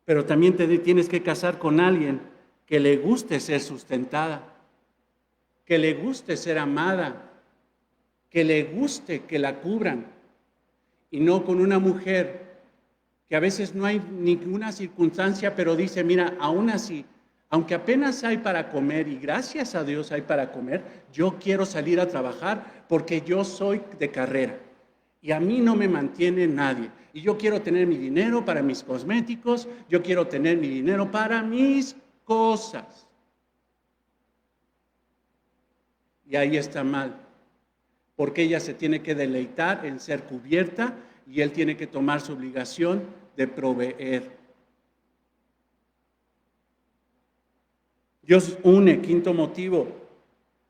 B: Pero también te tienes que casar con alguien que le guste ser sustentada, que le guste ser amada, que le guste que la cubran, y no con una mujer que a veces no hay ninguna circunstancia, pero dice, mira, aún así, aunque apenas hay para comer, y gracias a Dios hay para comer, yo quiero salir a trabajar porque yo soy de carrera y a mí no me mantiene nadie. Y yo quiero tener mi dinero para mis cosméticos, yo quiero tener mi dinero para mis cosas. Y ahí está mal, porque ella se tiene que deleitar en ser cubierta y él tiene que tomar su obligación de proveer. Dios une, quinto motivo,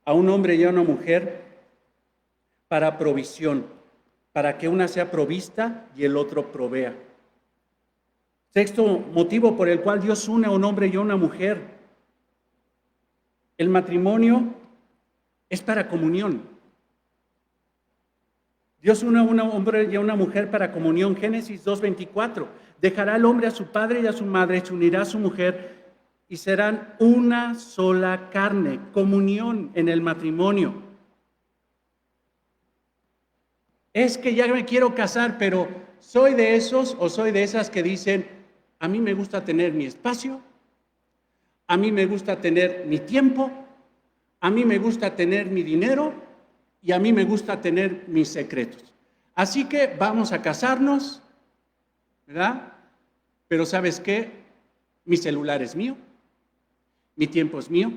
B: a un hombre y a una mujer para provisión, para que una sea provista y el otro provea. Sexto motivo por el cual Dios une a un hombre y a una mujer. El matrimonio es para comunión. Dios une a un hombre y a una mujer para comunión. Génesis 2:24. Dejará el hombre a su padre y a su madre, se unirá a su mujer y serán una sola carne. Comunión en el matrimonio. Es que ya me quiero casar, pero soy de esos o soy de esas que dicen, a mí me gusta tener mi espacio, a mí me gusta tener mi tiempo, a mí me gusta tener mi dinero y a mí me gusta tener mis secretos. Así que vamos a casarnos, ¿verdad? Pero ¿sabes qué? Mi celular es mío, mi tiempo es mío,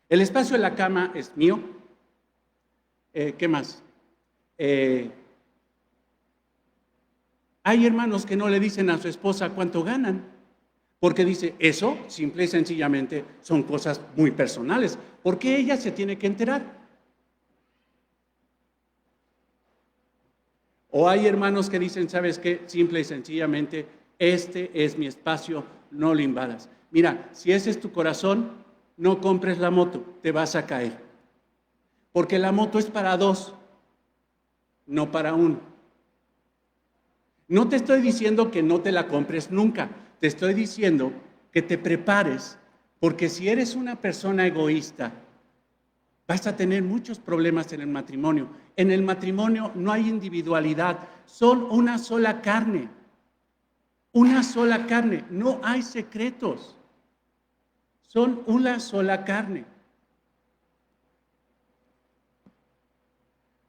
B: el espacio en la cama es mío. ¿Qué más? Hay hermanos que no le dicen a su esposa cuánto ganan, porque dice, eso simple y sencillamente son cosas muy personales, porque ella se tiene que enterar. O hay hermanos que dicen, ¿sabes qué? Simple y sencillamente, este es mi espacio, no lo invadas. Mira, si ese es tu corazón, no compres la moto, te vas a caer. Porque la moto es para 2, no para 1. No te estoy diciendo que no te la compres nunca, te estoy diciendo que te prepares, porque si eres una persona egoísta, vas a tener muchos problemas en el matrimonio. En el matrimonio no hay individualidad, son una sola carne. Una sola carne, no hay secretos. Son una sola carne.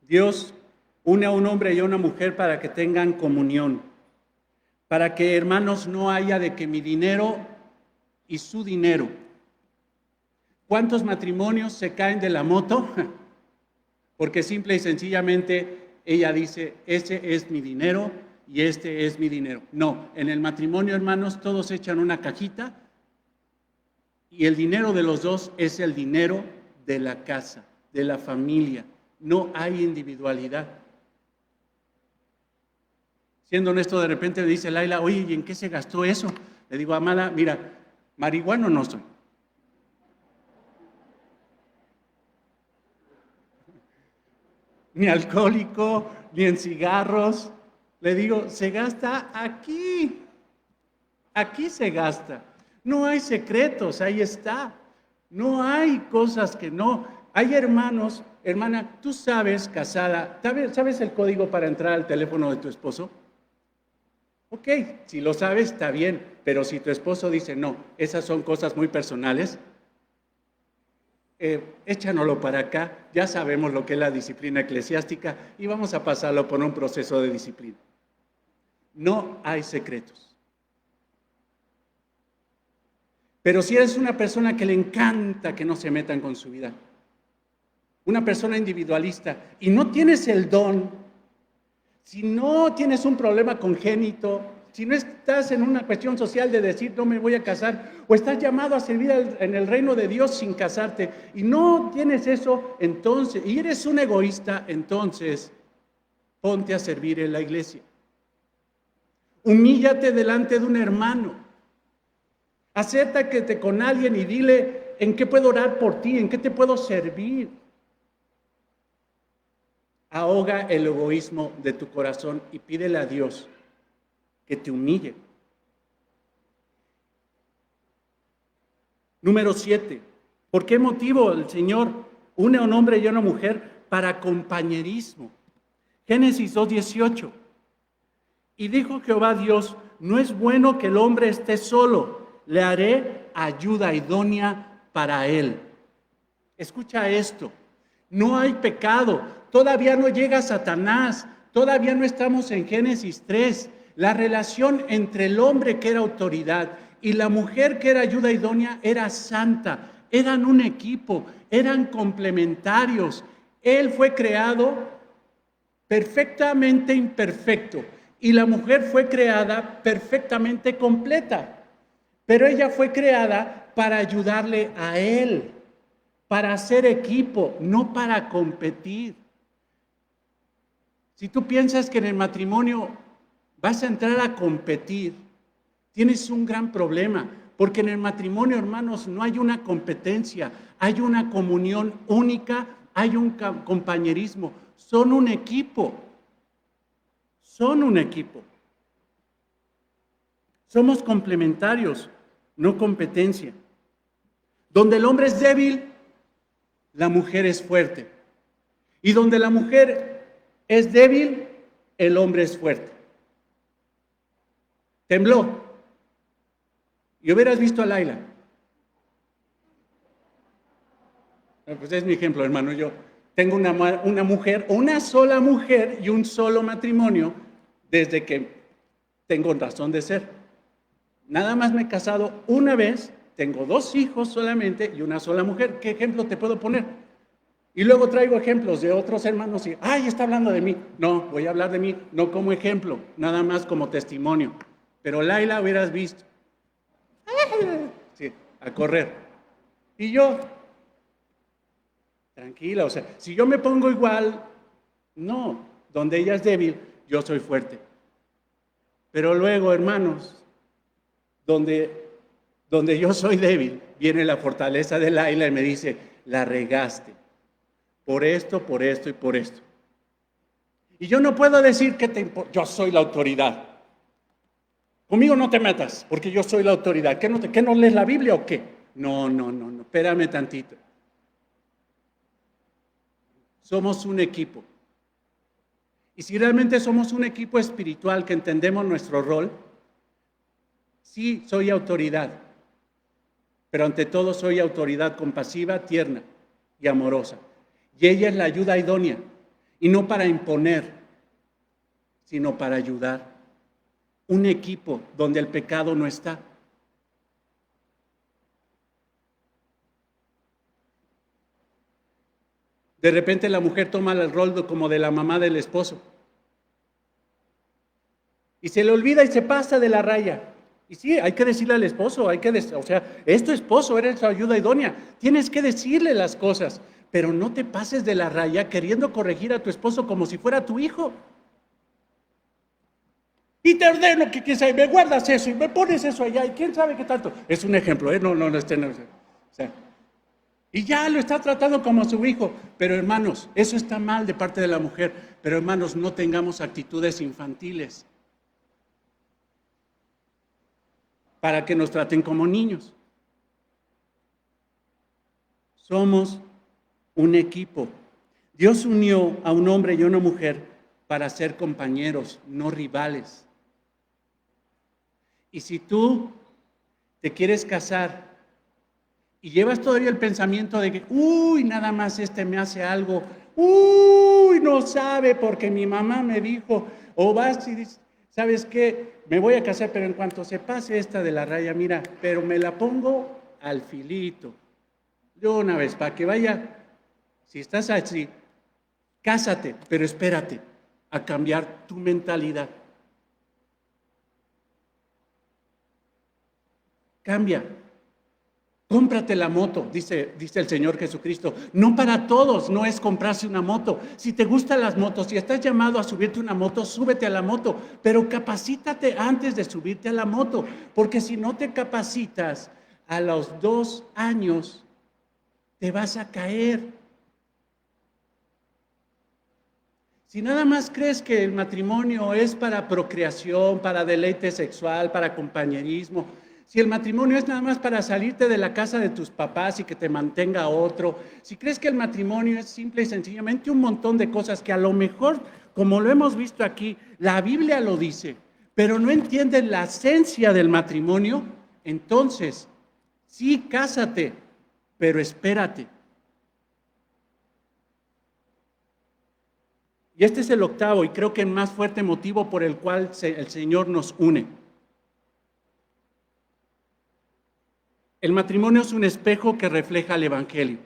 B: Dios une a un hombre y a una mujer para que tengan comunión. Para que, hermanos, no haya de que mi dinero y su dinero. ¿Cuántos matrimonios se caen de la moto? Porque simple y sencillamente ella dice, ese es mi dinero y este es mi dinero. No, en el matrimonio, hermanos, todos echan una cajita y el dinero de los dos es el dinero de la casa, de la familia. No hay individualidad. Siendo honesto, de repente me dice Laila, oye, ¿y en qué se gastó eso? Le digo, Amada, mira, marihuano no soy. Ni alcohólico, ni en cigarros. Le digo, se gasta aquí. Aquí se gasta. No hay secretos, ahí está. No hay cosas que no. Hay hermanos, hermana, tú sabes, casada, ¿sabes el código para entrar al teléfono de tu esposo? Ok, si lo sabes, está bien, pero si tu esposo dice, no, esas son cosas muy personales, échanoslo para acá, ya sabemos lo que es la disciplina eclesiástica y vamos a pasarlo por un proceso de disciplina. No hay secretos. Pero si eres una persona que le encanta que no se metan con su vida, una persona individualista y no tienes el don, si no tienes un problema congénito, si no estás en una cuestión social de decir no me voy a casar, o estás llamado a servir en el reino de Dios sin casarte, y no tienes eso, entonces, y eres un egoísta, entonces ponte a servir en la iglesia. Humíllate delante de un hermano. Acércate con alguien y dile en qué puedo orar por ti, en qué te puedo servir. Ahoga el egoísmo de tu corazón y pídele a Dios que te humille. Número 7. ¿Por qué motivo el Señor une a un hombre y a una mujer? Para compañerismo. Génesis 2:18. Y dijo Jehová Dios, no es bueno que el hombre esté solo, le haré ayuda idónea para él. Escucha esto, no hay pecado. Todavía no llega Satanás, todavía no estamos en Génesis 3. La relación entre el hombre que era autoridad y la mujer que era ayuda idónea era santa, eran un equipo, eran complementarios. Él fue creado perfectamente imperfecto y la mujer fue creada perfectamente completa, pero ella fue creada para ayudarle a él, para hacer equipo, no para competir. Si tú piensas que en el matrimonio vas a entrar a competir, tienes un gran problema, porque en el matrimonio, hermanos, no hay una competencia, hay una comunión única, hay un compañerismo, son un equipo, somos complementarios, no competencia. Donde el hombre es débil, la mujer es fuerte, y donde la mujer es débil, el hombre es fuerte. Tembló. Y hubieras visto a Laila. Pues es mi ejemplo, hermano. Yo tengo una mujer, una sola mujer y un solo matrimonio desde que tengo razón de ser. Nada más me he casado una vez, tengo 2 hijos solamente y una sola mujer. ¿Qué ejemplo te puedo poner? Y luego traigo ejemplos de otros hermanos y, ¡ay, está hablando de mí! No, voy a hablar de mí, no como ejemplo, nada más como testimonio. Pero Laila hubieras visto. Sí, a correr. Y yo, tranquila, o sea, si yo me pongo igual, no, donde ella es débil, yo soy fuerte. Pero luego, hermanos, donde yo soy débil, viene la fortaleza de Laila y me dice, la regaste. Por esto y por esto. Y yo no puedo decir que yo soy la autoridad. Conmigo no te metas, porque yo soy la autoridad. ¿Qué no lees la Biblia o qué? No, espérame tantito. Somos un equipo. Y si realmente somos un equipo espiritual que entendemos nuestro rol, sí soy autoridad, pero ante todo soy autoridad compasiva, tierna y amorosa. Y ella es la ayuda idónea, y no para imponer, sino para ayudar. Un equipo donde el pecado no está. De repente la mujer toma el rol como de la mamá del esposo. Y se le olvida y se pasa de la raya. Y sí, hay que decirle al esposo, o sea, es tu esposo, eres su ayuda idónea. Tienes que decirle las cosas, pero no te pases de la raya queriendo corregir a tu esposo como si fuera tu hijo. Y te ordeno que quién sabe, me guardas eso y me pones eso allá y quién sabe qué tanto. Es un ejemplo, ¿eh? No, o sea, y ya lo está tratando como su hijo. Pero hermanos, eso está mal de parte de la mujer. Pero hermanos, no tengamos actitudes infantiles para que nos traten como niños. Somos un equipo. Dios unió a un hombre y a una mujer para ser compañeros, no rivales. Y si tú te quieres casar y llevas todavía el pensamiento de que, nada más me hace algo, no sabe porque mi mamá me dijo, o vas y dices, ¿sabes qué? Me voy a casar, pero en cuanto se pase esta de la raya, mira, pero me la pongo al filito. De una vez, para que vaya, si estás así, cásate, pero espérate a cambiar tu mentalidad. Cambia. Cómprate la moto, dice el Señor Jesucristo. No para todos, no es comprarse una moto. Si te gustan las motos, si estás llamado a subirte una moto, súbete a la moto. Pero capacítate antes de subirte a la moto. Porque si no te capacitas, a los 2 años te vas a caer. Si nada más crees que el matrimonio es para procreación, para deleite sexual, para compañerismo, si el matrimonio es nada más para salirte de la casa de tus papás y que te mantenga otro, si crees que el matrimonio es simple y sencillamente un montón de cosas que a lo mejor, como lo hemos visto aquí, la Biblia lo dice, pero no entienden la esencia del matrimonio, entonces, sí, cásate, pero espérate. Y este es el octavo y creo que el más fuerte motivo por el cual el Señor nos une. El matrimonio es un espejo que refleja el Evangelio.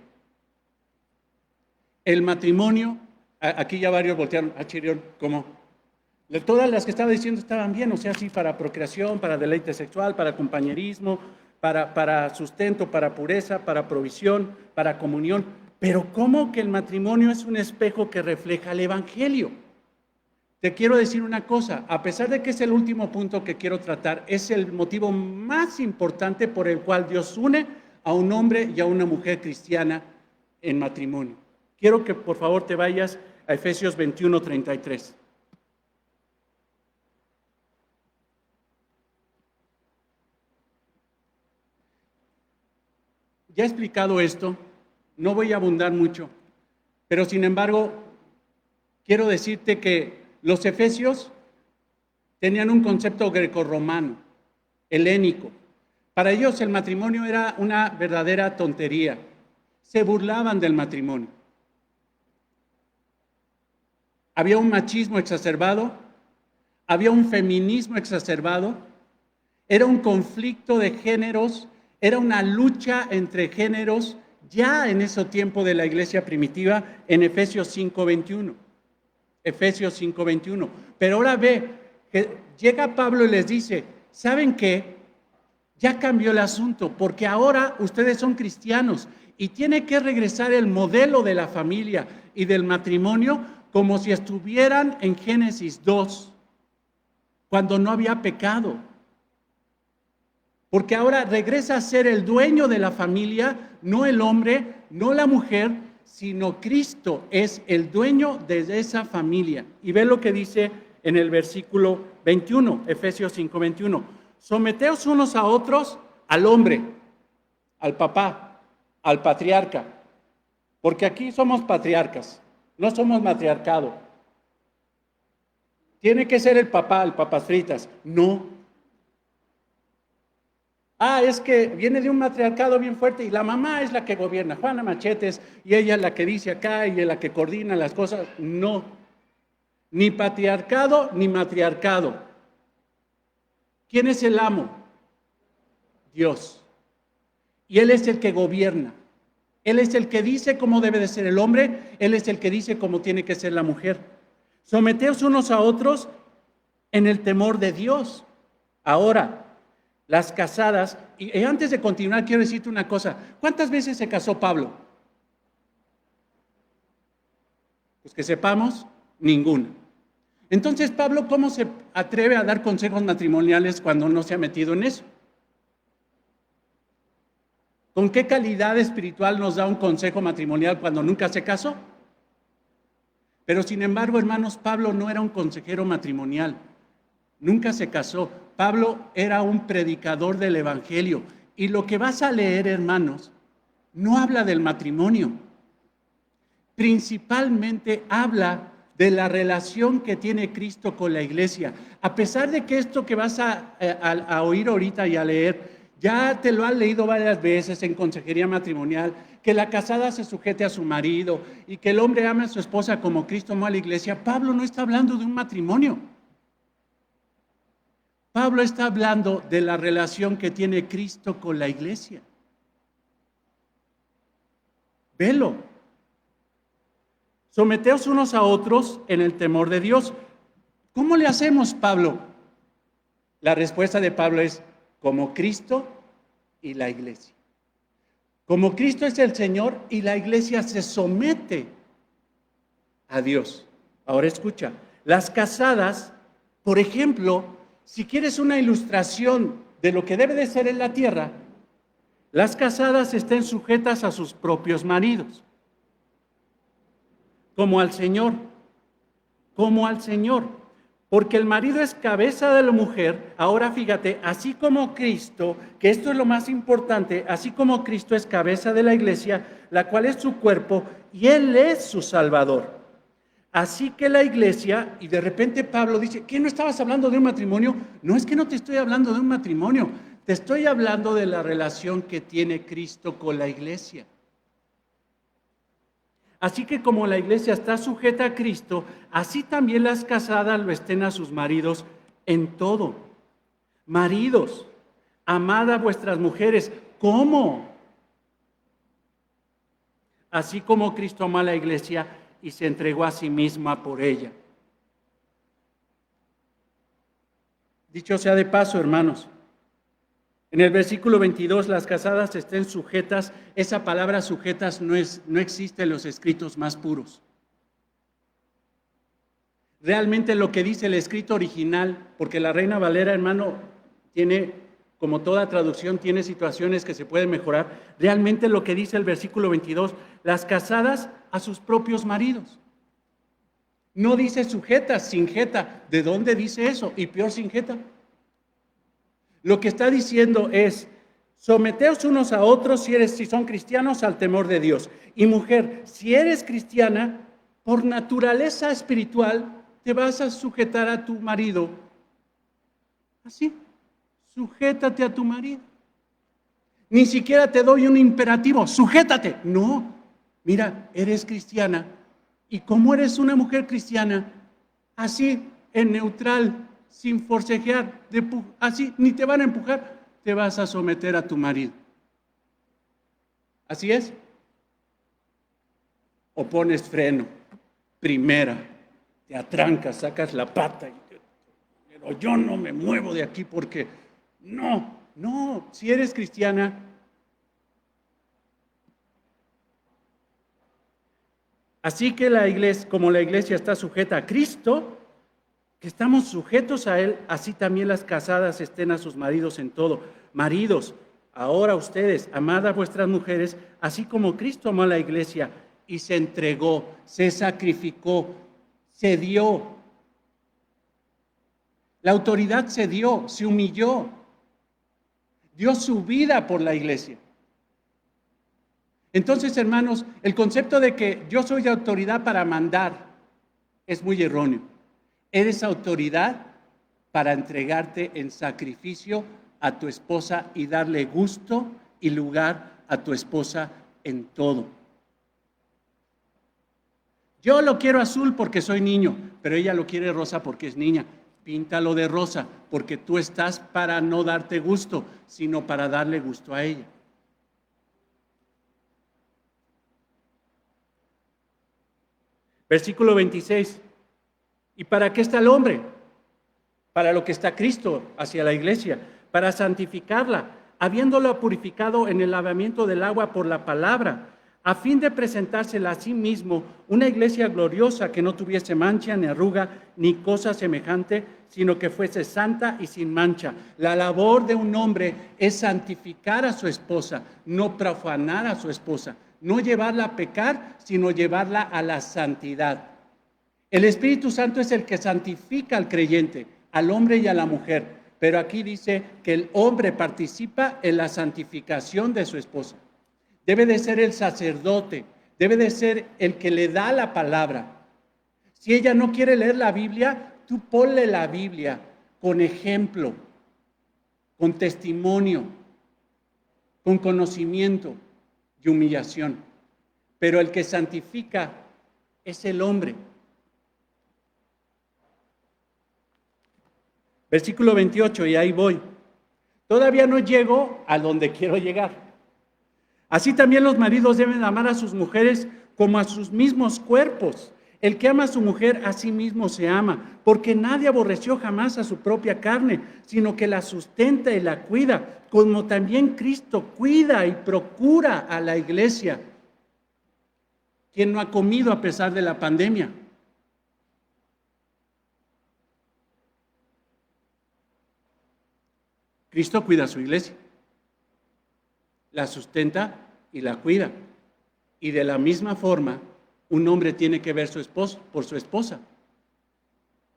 B: El matrimonio, aquí ya varios voltearon, Chirión, ¿cómo? Todas las que estaba diciendo estaban bien, o sea, sí, para procreación, para deleite sexual, para compañerismo, para sustento, para pureza, para provisión, para comunión. Pero ¿cómo que el matrimonio es un espejo que refleja el Evangelio? Te quiero decir una cosa, a pesar de que es el último punto que quiero tratar, es el motivo más importante por el cual Dios une a un hombre y a una mujer cristiana en matrimonio. Quiero que por favor te vayas a Efesios 21:33. Ya he explicado esto, no voy a abundar mucho, pero sin embargo, quiero decirte que los efesios tenían un concepto grecorromano, helénico. Para ellos el matrimonio era una verdadera tontería. Se burlaban del matrimonio. Había un machismo exacerbado, había un feminismo exacerbado, era un conflicto de géneros, era una lucha entre géneros ya en ese tiempo de la iglesia primitiva en Efesios 5:21. Efesios 5:21. Pero ahora ve que llega Pablo y les dice, ¿saben qué? Ya cambió el asunto, porque ahora ustedes son cristianos y tiene que regresar el modelo de la familia y del matrimonio como si estuvieran en Génesis 2, cuando no había pecado. Porque ahora regresa a ser el dueño de la familia, no el hombre, no la mujer, sino Cristo es el dueño de esa familia. Y ve lo que dice en el versículo 21, Efesios 5:21. Someteos unos a otros al hombre, al papá, al patriarca. Porque aquí somos patriarcas, no somos matriarcado. Tiene que ser el papá, el papas fritas. No. Es que viene de un matriarcado bien fuerte y la mamá es la que gobierna, Juana Machetes, y ella es la que dice acá y es la que coordina las cosas. No, ni patriarcado ni matriarcado. ¿Quién es el amo? Dios. Y Él es el que gobierna. Él es el que dice cómo debe de ser el hombre, Él es el que dice cómo tiene que ser la mujer. Someteos unos a otros en el temor de Dios. Ahora, las casadas, y antes de continuar quiero decirte una cosa, ¿cuántas veces se casó Pablo? Pues que sepamos, ninguna. Entonces, Pablo, ¿cómo se atreve a dar consejos matrimoniales cuando no se ha metido en eso? ¿Con qué calidad espiritual nos da un consejo matrimonial cuando nunca se casó? Pero sin embargo, hermanos, Pablo no era un consejero matrimonial, nunca se casó. Pablo era un predicador del evangelio. Y lo que vas a leer, hermanos, no habla del matrimonio. Principalmente habla de la relación que tiene Cristo con la iglesia. A pesar de que esto que vas a oír ahorita y a leer, ya te lo has leído varias veces en consejería matrimonial, que la casada se sujete a su marido y que el hombre ame a su esposa como Cristo amó a la iglesia. Pablo no está hablando de un matrimonio. Pablo está hablando de la relación que tiene Cristo con la iglesia. Velo. Someteos unos a otros en el temor de Dios. ¿Cómo le hacemos, Pablo? La respuesta de Pablo es como Cristo y la iglesia. Como Cristo es el Señor y la iglesia se somete a Dios. Ahora escucha, las casadas, por ejemplo, si quieres una ilustración de lo que debe de ser en la tierra, las casadas estén sujetas a sus propios maridos, como al Señor, porque el marido es cabeza de la mujer. Ahora fíjate, así como Cristo, que esto es lo más importante, así como Cristo es cabeza de la iglesia, la cual es su cuerpo, y Él es su Salvador. Así que la iglesia, y de repente Pablo dice, ¿qué no estabas hablando de un matrimonio? No, es que no te estoy hablando de un matrimonio, te estoy hablando de la relación que tiene Cristo con la iglesia. Así que como la iglesia está sujeta a Cristo, así también las casadas lo estén a sus maridos en todo. Maridos, amad a vuestras mujeres. ¿Cómo? Así como Cristo amó a la iglesia y se entregó a sí misma por ella. Dicho sea de paso, hermanos, en el versículo 22, las casadas estén sujetas. Esa palabra sujetas no existe en los escritos más puros. Realmente lo que dice el escrito original, porque la Reina Valera, hermano, tiene, como toda traducción, tiene situaciones que se pueden mejorar. Realmente lo que dice el versículo 22, las casadas a sus propios maridos. No dice sujetas, sin jeta. ¿De dónde dice eso? Y peor, sin jeta. Lo que está diciendo es, someteos unos a otros si son cristianos al temor de Dios. Y mujer, si eres cristiana, por naturaleza espiritual, te vas a sujetar a tu marido. Así, sujétate a tu marido. Ni siquiera te doy un imperativo, sujétate. No, mira, eres cristiana. Y como eres una mujer cristiana, así, en neutral, sin forcejear, así, ni te van a empujar, te vas a someter a tu marido. ¿Así es? O pones freno, primera, te atrancas, sacas la pata, pero yo no me muevo de aquí porque no, si eres cristiana, así que la iglesia, como la iglesia está sujeta a Cristo, que estamos sujetos a Él, así también las casadas estén a sus maridos en todo. Maridos, ahora ustedes, amad a vuestras mujeres, así como Cristo amó a la iglesia y se entregó, se sacrificó, se dio. La autoridad se dio, se humilló, dio su vida por la iglesia. Entonces, hermanos, el concepto de que yo soy autoridad para mandar es muy erróneo. Eres autoridad para entregarte en sacrificio a tu esposa y darle gusto y lugar a tu esposa en todo. Yo lo quiero azul porque soy niño, pero ella lo quiere rosa porque es niña. Píntalo de rosa, porque tú estás para no darte gusto, sino para darle gusto a ella. Versículo 26. ¿Y para qué está el hombre? Para lo que está Cristo hacia la iglesia, para santificarla, habiéndola purificado en el lavamiento del agua por la palabra, a fin de presentársela a sí mismo una iglesia gloriosa que no tuviese mancha ni arruga ni cosa semejante, sino que fuese santa y sin mancha. La labor de un hombre es santificar a su esposa, no profanar a su esposa, no llevarla a pecar, sino llevarla a la santidad. El Espíritu Santo es el que santifica al creyente, al hombre y a la mujer, pero aquí dice que el hombre participa en la santificación de su esposa. Debe de ser el sacerdote, debe de ser el que le da la palabra. Si ella no quiere leer la Biblia, tú ponle la Biblia con ejemplo, con testimonio, con conocimiento y humillación. Pero el que santifica es el hombre. Versículo 28, y ahí voy. Todavía no llego a donde quiero llegar. Así también los maridos deben amar a sus mujeres como a sus mismos cuerpos. El que ama a su mujer a sí mismo se ama, porque nadie aborreció jamás a su propia carne, sino que la sustenta y la cuida, como también Cristo cuida y procura a la iglesia. ¿Quién no ha comido a pesar de la pandemia? Cristo cuida a su iglesia, la sustenta y la cuida. Y de la misma forma, un hombre tiene que ver por su esposa.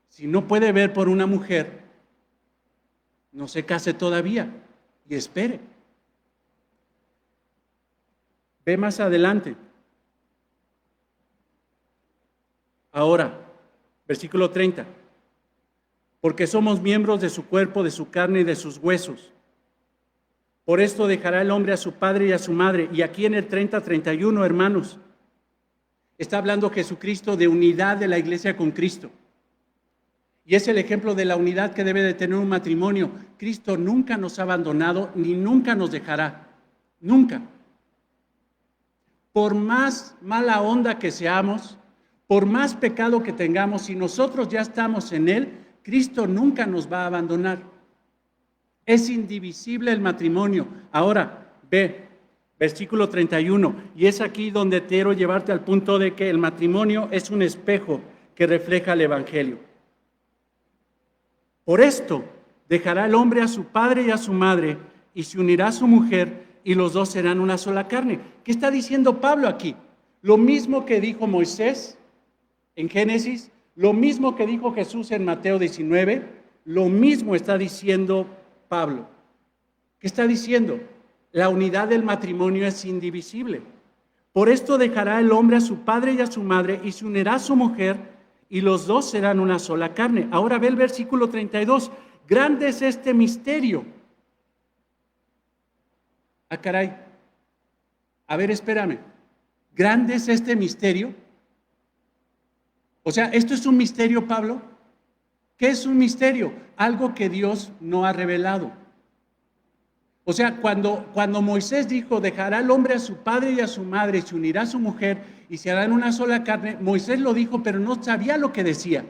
B: Si no puede ver por una mujer, no se case todavía y espere. Ve más adelante. Ahora, versículo 30. Porque somos miembros de su cuerpo, de su carne y de sus huesos. Por esto dejará el hombre a su padre y a su madre. Y aquí en el 30-31, hermanos, está hablando Jesucristo de unidad de la iglesia con Cristo. Y es el ejemplo de la unidad que debe de tener un matrimonio. Cristo nunca nos ha abandonado ni nunca nos dejará. Nunca. Por más mala onda que seamos, por más pecado que tengamos, si nosotros ya estamos en Él, Cristo nunca nos va a abandonar. Es indivisible el matrimonio. Ahora, ve, versículo 31, y es aquí donde quiero llevarte al punto de que el matrimonio es un espejo que refleja el Evangelio. Por esto, dejará el hombre a su padre y a su madre, y se unirá a su mujer, y los dos serán una sola carne. ¿Qué está diciendo Pablo aquí? Lo mismo que dijo Moisés en Génesis, lo mismo que dijo Jesús en Mateo 19, lo mismo está diciendo Pablo. ¿Qué está diciendo? La unidad del matrimonio es indivisible. Por esto dejará el hombre a su padre y a su madre y se unirá a su mujer y los dos serán una sola carne. Ahora ve el versículo 32. Grande es este misterio. Ah, caray. A ver, espérame. Grande es este misterio. O sea, ¿esto es un misterio, Pablo? ¿Qué es un misterio? Algo que Dios no ha revelado. O sea, cuando Moisés dijo, dejará el hombre a su padre y a su madre, se unirá a su mujer y se harán una sola carne, Moisés lo dijo, pero no sabía lo que decía.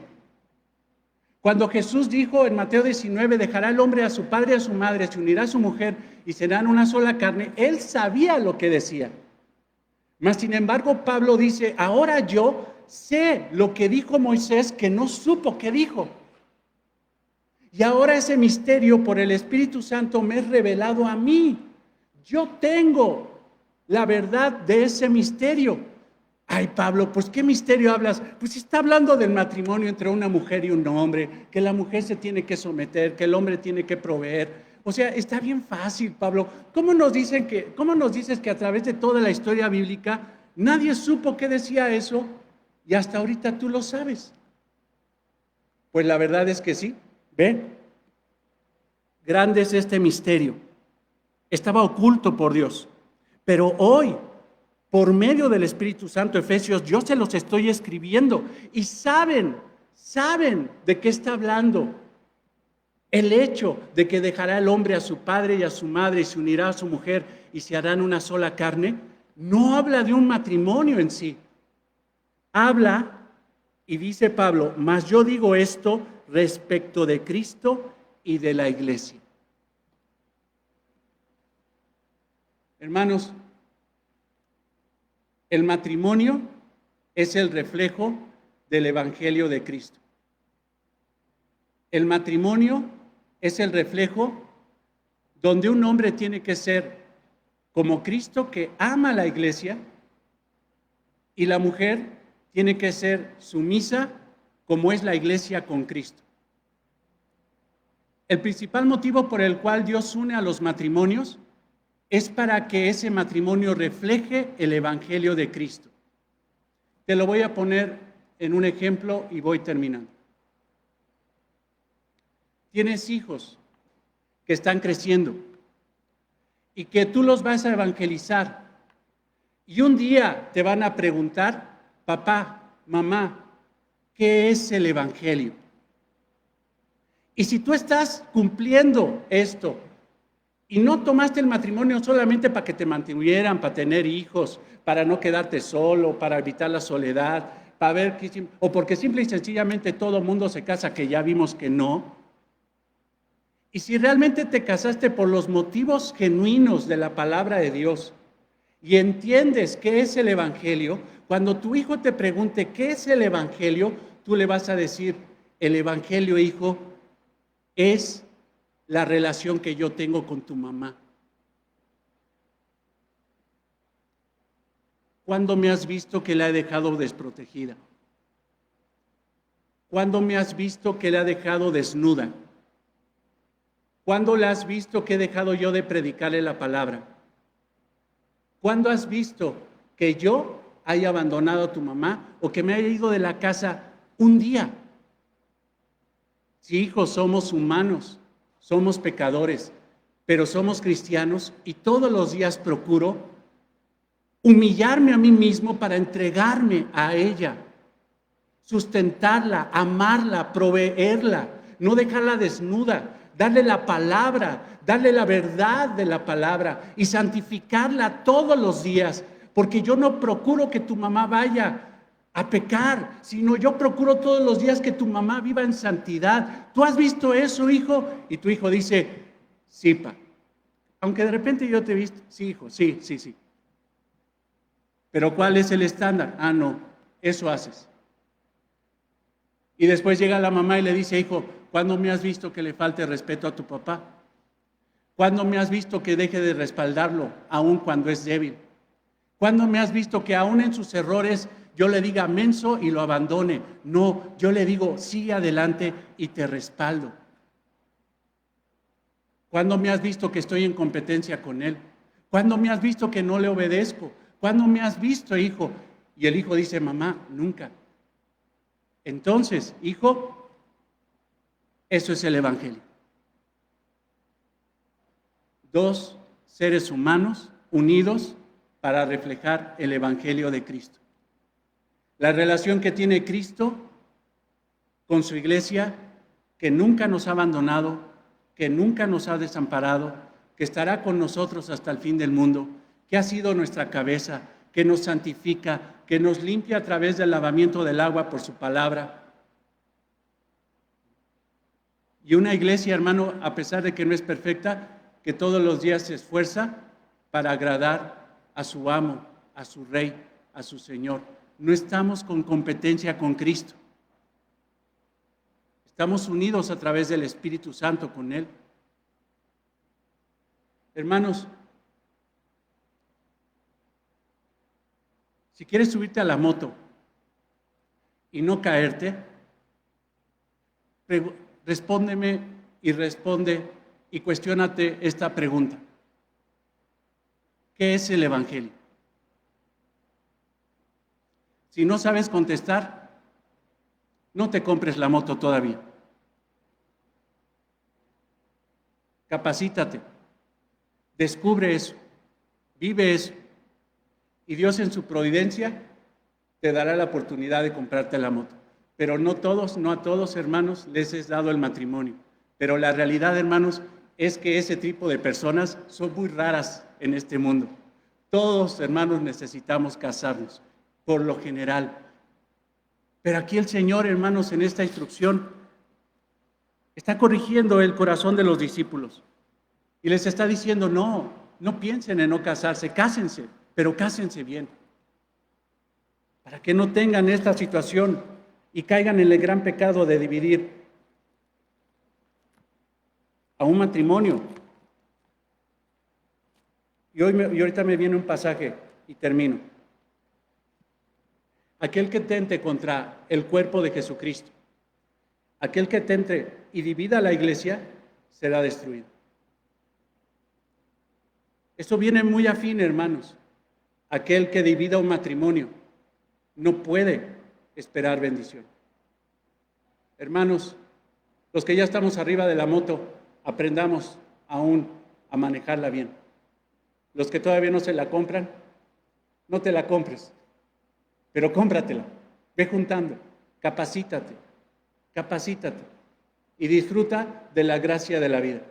B: Cuando Jesús dijo en Mateo 19, dejará el hombre a su padre y a su madre, se unirá a su mujer y serán una sola carne, él sabía lo que decía. Mas, sin embargo, Pablo dice, ahora yo sé lo que dijo Moisés que no supo que dijo. Y ahora ese misterio por el Espíritu Santo me es revelado a mí. Yo tengo la verdad de ese misterio. Ay, Pablo, pues ¿qué misterio hablas? Pues está hablando del matrimonio entre una mujer y un hombre, que la mujer se tiene que someter, que el hombre tiene que proveer. O sea, está bien fácil, Pablo. ¿Cómo nos dices que a través de toda la historia bíblica nadie supo qué decía eso y hasta ahorita tú lo sabes? Pues la verdad es que sí. ¿Ven? Grande es este misterio. Estaba oculto por Dios. Pero hoy, por medio del Espíritu Santo, Efesios, yo se los estoy escribiendo. Y saben de qué está hablando. El hecho de que dejará el hombre a su padre y a su madre y se unirá a su mujer y se harán una sola carne, no habla de un matrimonio en sí. Habla Y dice Pablo, mas yo digo esto respecto de Cristo y de la iglesia. Hermanos, el matrimonio es el reflejo del Evangelio de Cristo. El matrimonio es el reflejo donde un hombre tiene que ser como Cristo, que ama a la iglesia, y la mujer tiene que ser sumisa como es la iglesia con Cristo. El principal motivo por el cual Dios une a los matrimonios es para que ese matrimonio refleje el Evangelio de Cristo. Te lo voy a poner en un ejemplo y voy terminando. Tienes hijos que están creciendo y que tú los vas a evangelizar, y un día te van a preguntar, papá, mamá, ¿qué es el Evangelio? Y si tú estás cumpliendo esto y no tomaste el matrimonio solamente para que te mantuvieran, para tener hijos, para no quedarte solo, para evitar la soledad, para ver que, o porque simple y sencillamente todo mundo se casa, que ya vimos que no. Y si realmente te casaste por los motivos genuinos de la palabra de Dios y entiendes qué es el Evangelio, cuando tu hijo te pregunte qué es el Evangelio, tú le vas a decir, el Evangelio, hijo, es la relación que yo tengo con tu mamá. ¿Cuándo me has visto que la he dejado desprotegida? ¿Cuándo me has visto que la he dejado desnuda? ¿Cuándo la has visto que he dejado yo de predicarle la palabra? ¿Cuándo has visto que yo haya abandonado a tu mamá o que me haya ido de la casa un día? Sí, hijos, somos humanos, somos pecadores, pero somos cristianos y todos los días procuro humillarme a mí mismo para entregarme a ella, sustentarla, amarla, proveerla, no dejarla desnuda, darle la palabra, darle la verdad de la palabra y santificarla todos los días, porque yo no procuro que tu mamá vaya a pecar, sino yo procuro todos los días que tu mamá viva en santidad. ¿Tú has visto eso, hijo? Y tu hijo dice, sí, pa. Aunque de repente yo te he visto, sí, hijo, sí. Pero ¿cuál es el estándar? Ah, no, eso haces. Y después llega la mamá y le dice, hijo, ¿cuándo me has visto que le falte respeto a tu papá? ¿Cuándo me has visto que deje de respaldarlo, aun cuando es débil? ¿Cuándo me has visto que aun en sus errores yo le diga menso y lo abandone? No, yo le digo, sigue adelante y te respaldo. ¿Cuándo me has visto que estoy en competencia con él? ¿Cuándo me has visto que no le obedezco? ¿Cuándo me has visto, hijo? Y el hijo dice, mamá, nunca. Entonces, hijo, eso es el Evangelio. Dos seres humanos unidos para reflejar el Evangelio de Cristo. La relación que tiene Cristo con su iglesia, que nunca nos ha abandonado, que nunca nos ha desamparado, que estará con nosotros hasta el fin del mundo, que ha sido nuestra cabeza, que nos santifica, que nos limpia a través del lavamiento del agua por su palabra. Y una iglesia, hermano, a pesar de que no es perfecta, que todos los días se esfuerza para agradar a su amo, a su rey, a su Señor. No estamos con competencia con Cristo. Estamos unidos a través del Espíritu Santo con Él. Hermanos, si quieres subirte a la moto y no caerte, respóndeme y responde y cuestiónate esta pregunta. ¿Qué es el Evangelio? Si no sabes contestar, no te compres la moto todavía. Capacítate, descubre eso, vive eso, y Dios en su providencia te dará la oportunidad de comprarte la moto. Pero no a todos, hermanos, les es dado el matrimonio. Pero la realidad, hermanos, es que ese tipo de personas son muy raras en este mundo. Todos, hermanos, necesitamos casarnos, por lo general. Pero aquí el Señor, hermanos, en esta instrucción, está corrigiendo el corazón de los discípulos. Y les está diciendo, no piensen en no casarse, cásense, pero cásense bien. Para que no tengan esta situación y caigan en el gran pecado de dividir a un matrimonio. Y ahorita me viene un pasaje y termino. Aquel que tente contra el cuerpo de Jesucristo, aquel que tente y divida a la iglesia, será destruido. Esto viene muy afín, hermanos. Aquel que divida un matrimonio no puede esperar bendición. Hermanos, los que ya estamos arriba de la moto, aprendamos aún a manejarla bien. Los que todavía no se la compran, no te la compres, pero cómpratela, ve juntando, capacítate y disfruta de la gracia de la vida.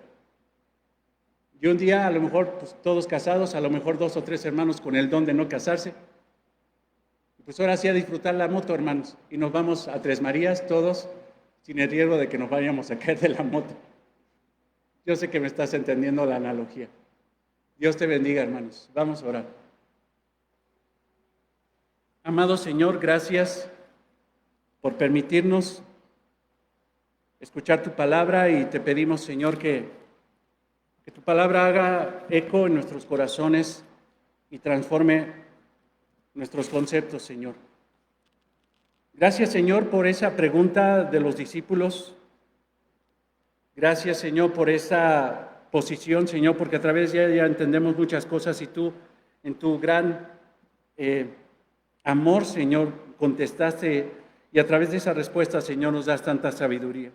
B: Y un día, a lo mejor, pues, todos casados, a lo mejor 2 o 3 hermanos con el don de no casarse, pues ahora sí a disfrutar la moto, hermanos, y nos vamos a Tres Marías todos, sin el riesgo de que nos vayamos a caer de la moto. Yo sé que me estás entendiendo la analogía. Dios te bendiga, hermanos. Vamos a orar. Amado Señor, gracias por permitirnos escuchar tu palabra y te pedimos, Señor, que tu palabra haga eco en nuestros corazones y transforme nuestros conceptos, Señor. Gracias, Señor, por esa pregunta de los discípulos. Gracias, Señor, por esa posición, Señor, porque a través de ella entendemos muchas cosas y tú, en tu gran amor, Señor, contestaste y a través de esa respuesta, Señor, nos das tanta sabiduría.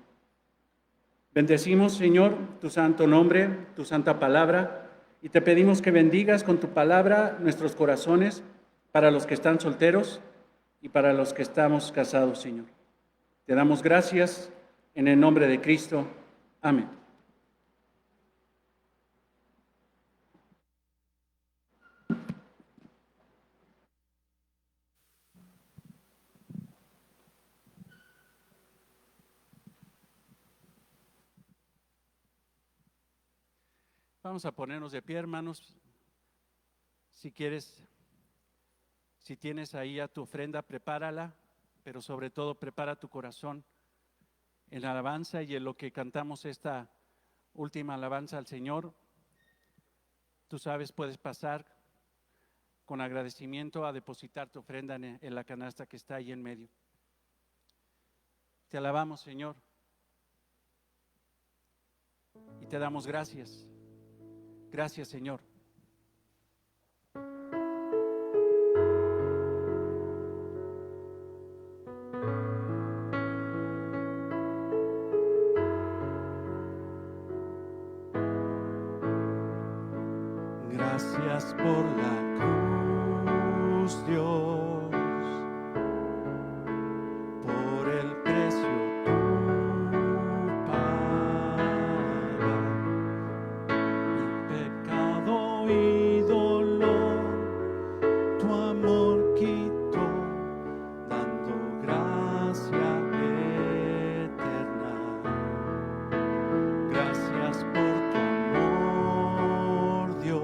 B: Bendecimos, Señor, tu santo nombre, tu santa palabra, y te pedimos que bendigas con tu palabra nuestros corazones para los que están solteros y para los que estamos casados, Señor. Te damos gracias en el nombre de Cristo. Amén. Vamos a ponernos de pie, hermanos. Si quieres, si tienes ahí a tu ofrenda, prepárala, pero sobre todo prepara tu corazón en la alabanza y en lo que cantamos esta última alabanza al Señor. Tú sabes, puedes pasar con agradecimiento a depositar tu ofrenda en la canasta que está ahí en medio. Te alabamos, Señor, y te damos gracias. Gracias, Señor. Gracias por la cruz, Dios, por el precio tú pagas. Mi pecado y dolor, tu amor quitó, dando gracia eterna. Gracias por tu amor, Dios.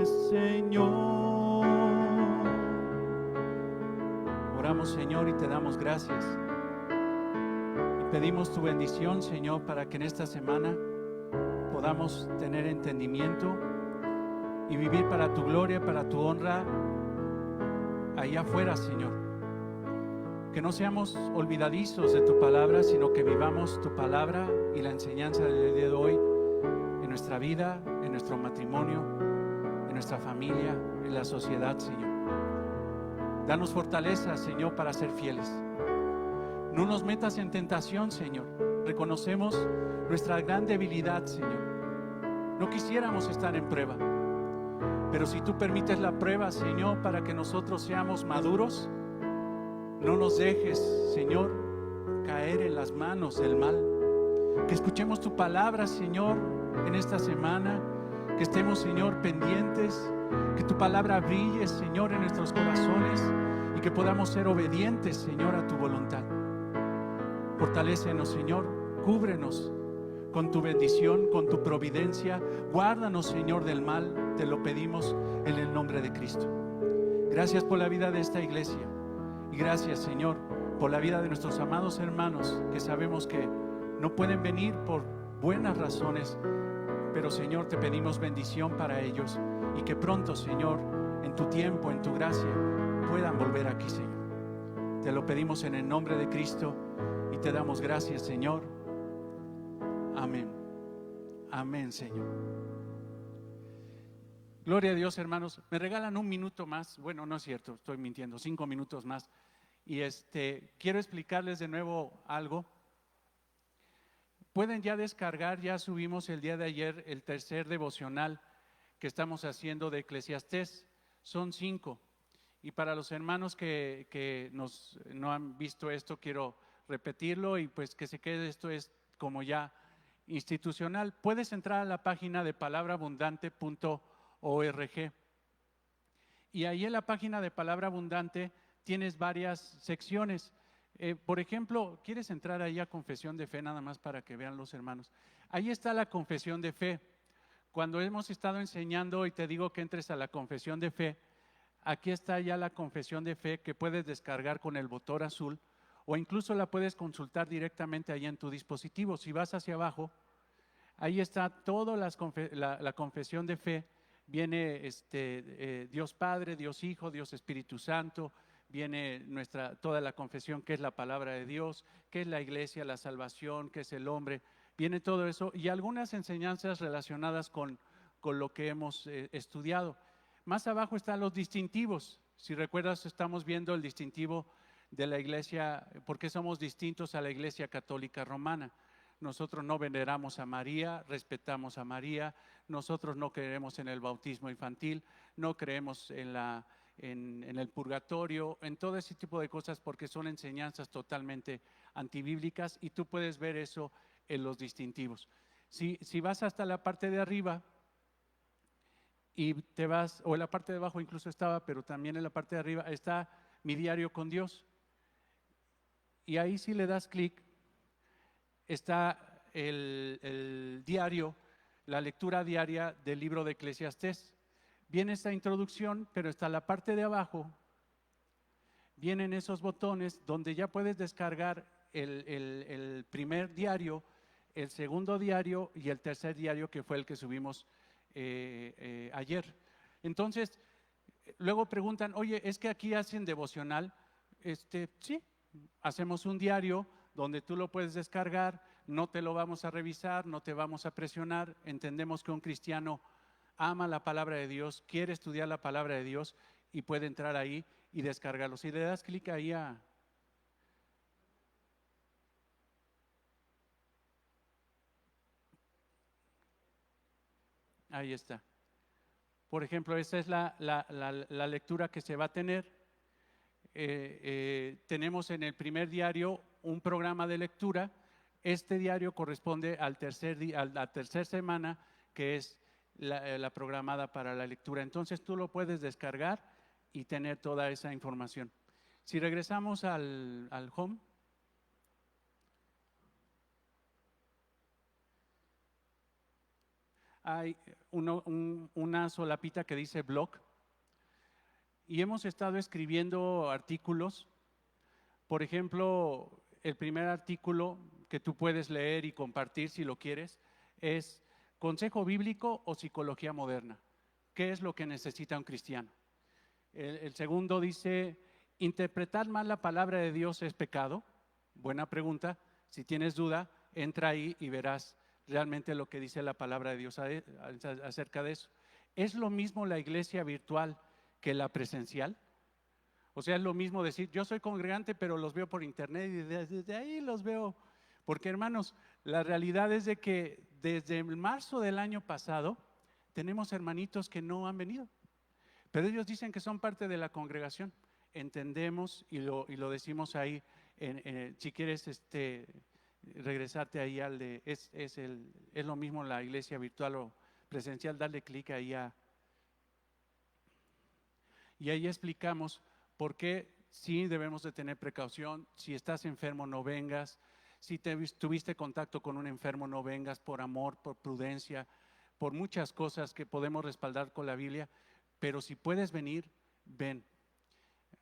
A: Señor. Oramos, Señor, y te damos gracias. Y pedimos tu bendición, Señor, para que en esta semana podamos tener entendimiento y vivir para tu gloria, para tu honra, allá afuera, Señor. Que no seamos olvidadizos de tu palabra, sino que vivamos tu palabra y la enseñanza del día de hoy en nuestra vida, en nuestro matrimonio, en nuestra familia, en la sociedad, Señor. Danos fortaleza, Señor, para ser fieles. No nos metas en tentación, Señor. Reconocemos nuestra gran debilidad, Señor. No quisiéramos estar en prueba, pero si tú permites la prueba, Señor, para que nosotros seamos maduros, no nos dejes, Señor, caer en las manos del mal. Que escuchemos tu palabra, Señor, en esta semana. Que estemos, Señor, pendientes. Que tu palabra brille, Señor, en nuestros corazones. Y que podamos ser obedientes, Señor, a tu voluntad. Fortalécenos, Señor. Cúbrenos con tu bendición, con tu providencia. Guárdanos, Señor, del mal. Te lo pedimos en el nombre de Cristo. Gracias por la vida de esta iglesia. Y gracias, Señor, por la vida de nuestros amados hermanos que sabemos que no pueden venir por buenas razones, pero, Señor, te pedimos bendición para ellos y que pronto, Señor, en tu tiempo, en tu gracia, puedan volver aquí, Señor. Te lo pedimos en el nombre de Cristo y te damos gracias, Señor. Amén. Amén, Señor. Gloria a Dios, hermanos. Me regalan un minuto más. Bueno, no es cierto, estoy mintiendo, 5 minutos más. Y quiero explicarles de nuevo algo. Pueden ya descargar, ya subimos el día de ayer el tercer devocional que estamos haciendo de Eclesiastés. Son 5. Y para los hermanos que no han visto esto, quiero repetirlo y pues que se quede, esto es como ya institucional. Puedes entrar a la página de palabraabundante.org y ahí en la página de Palabra Abundante tienes varias secciones. Por ejemplo, ¿quieres entrar ahí a confesión de fe? Nada más para que vean los hermanos. Ahí está la confesión de fe. Cuando hemos estado enseñando y te digo que entres a la confesión de fe, aquí está ya la confesión de fe que puedes descargar con el botón azul o incluso la puedes consultar directamente ahí en tu dispositivo. Si vas hacia abajo, ahí está toda la confesión de fe. Viene Dios Padre, Dios Hijo, Dios Espíritu Santo. Viene toda la confesión, que es la palabra de Dios, que es la iglesia, la salvación, que es el hombre. Viene todo eso y algunas enseñanzas relacionadas con lo que hemos estudiado. Más abajo están los distintivos. Si recuerdas, estamos viendo el distintivo de la iglesia, porque somos distintos a la iglesia católica romana. Nosotros no veneramos a María, respetamos a María. Nosotros no creemos en el bautismo infantil, no creemos en el purgatorio, en todo ese tipo de cosas, porque son enseñanzas totalmente antibíblicas y tú puedes ver eso en los distintivos. Si vas hasta la parte de arriba y te vas, o en la parte de abajo incluso estaba, pero también en la parte de arriba está mi diario con Dios. Y ahí si le das clic, está el diario, la lectura diaria del libro de Eclesiastés. Viene esta introducción, pero está la parte de abajo, vienen esos botones donde ya puedes descargar el primer diario, el segundo diario y el tercer diario, que fue el que subimos ayer. Entonces, luego preguntan, oye, ¿es que aquí hacen devocional? Sí, hacemos un diario donde tú lo puedes descargar, no te lo vamos a revisar, no te vamos a presionar. Entendemos que un cristiano ama la palabra de Dios, quiere estudiar la palabra de Dios y puede entrar ahí y descargarlo. Si le das clic ahí ahí está. Por ejemplo, esta es la lectura que se va a tener. Tenemos en el primer diario un programa de lectura. Este diario corresponde a la tercera semana, que es la programada para la lectura. Entonces tú lo puedes descargar y tener toda esa información. Si regresamos al home, hay una solapita que dice blog y hemos estado escribiendo artículos. Por ejemplo, el primer artículo que tú puedes leer y compartir si lo quieres es ¿consejo bíblico o psicología moderna? ¿Qué es lo que necesita un cristiano? El segundo dice, ¿interpretar mal la palabra de Dios es pecado? Buena pregunta. Si tienes duda, entra ahí y verás realmente lo que dice la palabra de Dios acerca de eso. ¿Es lo mismo la iglesia virtual que la presencial? O sea, es lo mismo decir, yo soy congregante, pero los veo por internet y desde ahí los veo. Porque hermanos, la realidad es de que desde marzo del año pasado tenemos hermanitos que no han venido. Pero ellos dicen que son parte de la congregación. Entendemos y lo decimos ahí. Si quieres regresarte ahí al de, es lo mismo la iglesia virtual o presencial, darle clic ahí y ahí explicamos por qué sí debemos de tener precaución. Si estás enfermo, no vengas. Si tuviste contacto con un enfermo, no vengas por amor, por prudencia, por muchas cosas que podemos respaldar con la Biblia. Pero si puedes venir, ven.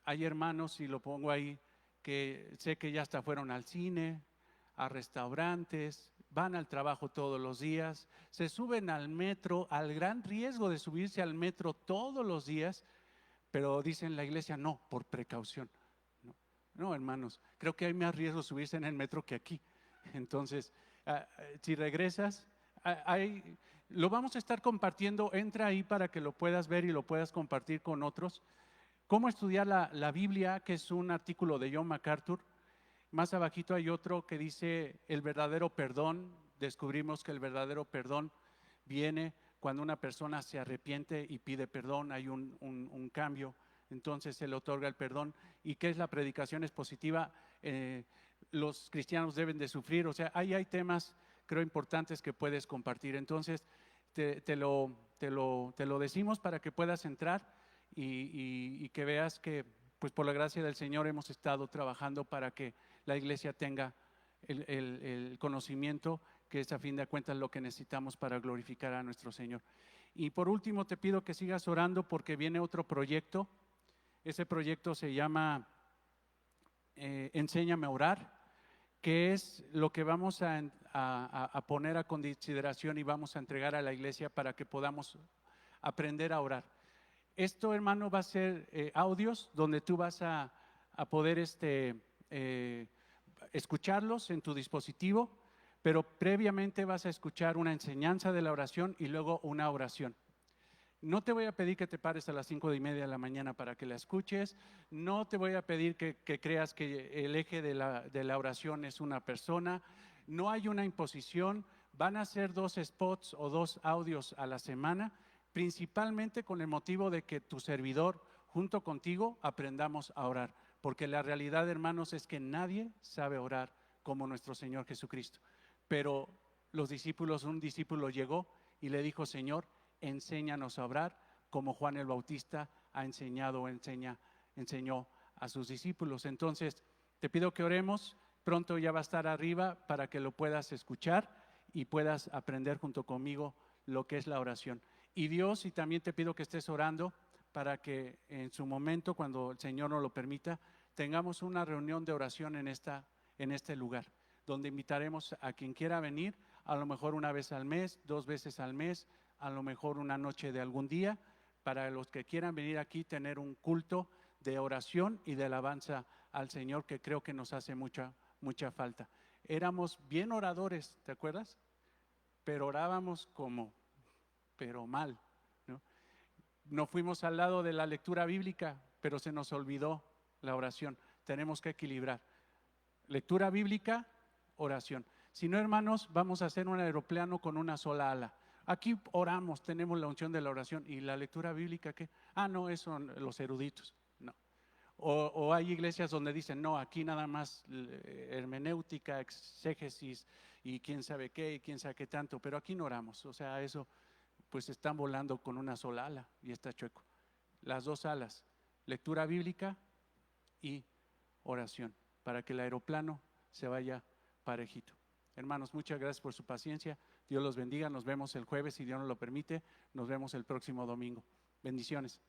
A: Hay hermanos, y lo pongo ahí, que sé que ya hasta fueron al cine, a restaurantes, van al trabajo todos los días, se suben al metro, al gran riesgo de subirse al metro todos los días, pero dicen la iglesia, no, por precaución. No, hermanos, creo que hay más riesgo subirse en el metro que aquí. Entonces, si regresas, lo vamos a estar compartiendo, entra ahí para que lo puedas ver y lo puedas compartir con otros. Cómo estudiar la Biblia, que es un artículo de John MacArthur. Más abajito hay otro que dice el verdadero perdón. Descubrimos que el verdadero perdón viene cuando una persona se arrepiente y pide perdón, hay un cambio, entonces se le otorga el perdón. ¿Y qué es la predicación expositiva? Los cristianos deben de sufrir, o sea, ahí hay temas, creo, importantes que puedes compartir. Entonces, te lo decimos para que puedas entrar y que veas que, pues por la gracia del Señor, hemos estado trabajando para que la iglesia tenga el conocimiento, que es a fin de cuentas lo que necesitamos para glorificar a nuestro Señor. Y por último te pido que sigas orando porque viene otro proyecto. Ese proyecto se llama Enséñame a orar, que es lo que vamos a poner a consideración y vamos a entregar a la iglesia para que podamos aprender a orar. Esto, hermano, va a ser audios donde tú vas a poder escucharlos en tu dispositivo, pero previamente vas a escuchar una enseñanza de la oración y luego una oración. No te voy a pedir que te pares a las 5:30 de la mañana para que la escuches, no te voy a pedir que creas que el eje de la oración es una persona, no hay una imposición, van a ser 2 spots o 2 audios a la semana, principalmente con el motivo de que tu servidor junto contigo aprendamos a orar, porque la realidad, hermanos, es que nadie sabe orar como nuestro Señor Jesucristo. Pero los discípulos, un discípulo llegó y le dijo, Señor, enséñanos a orar como Juan el Bautista enseñó a sus discípulos. Entonces, te pido que oremos, pronto ya va a estar arriba para que lo puedas escuchar y puedas aprender junto conmigo lo que es la oración. Y Dios, y también te pido que estés orando para que en su momento, cuando el Señor nos lo permita, tengamos una reunión de oración en este lugar, donde invitaremos a quien quiera venir, a lo mejor una vez al mes, 2 veces al mes, a lo mejor una noche de algún día, para los que quieran venir aquí, tener un culto de oración y de alabanza al Señor, que creo que nos hace mucha falta. Éramos bien oradores, ¿te acuerdas? Pero orábamos pero mal, ¿no? No fuimos al lado de la lectura bíblica, pero se nos olvidó la oración. Tenemos que equilibrar lectura bíblica, oración. Si no, hermanos, vamos a hacer un aeroplano con una sola ala. Aquí oramos, tenemos la unción de la oración. ¿Y la lectura bíblica qué? No, eso son los eruditos. No. O hay iglesias donde dicen, no, aquí nada más hermenéutica, exégesis y quién sabe qué y quién sabe qué tanto, pero aquí no oramos. O sea, eso pues están volando con una sola ala y está chueco. Las 2 alas, lectura bíblica y oración, para que el aeroplano se vaya parejito. Hermanos, muchas gracias por su paciencia. Dios los bendiga. Nos vemos el jueves, si Dios nos lo permite. Nos vemos el próximo domingo. Bendiciones.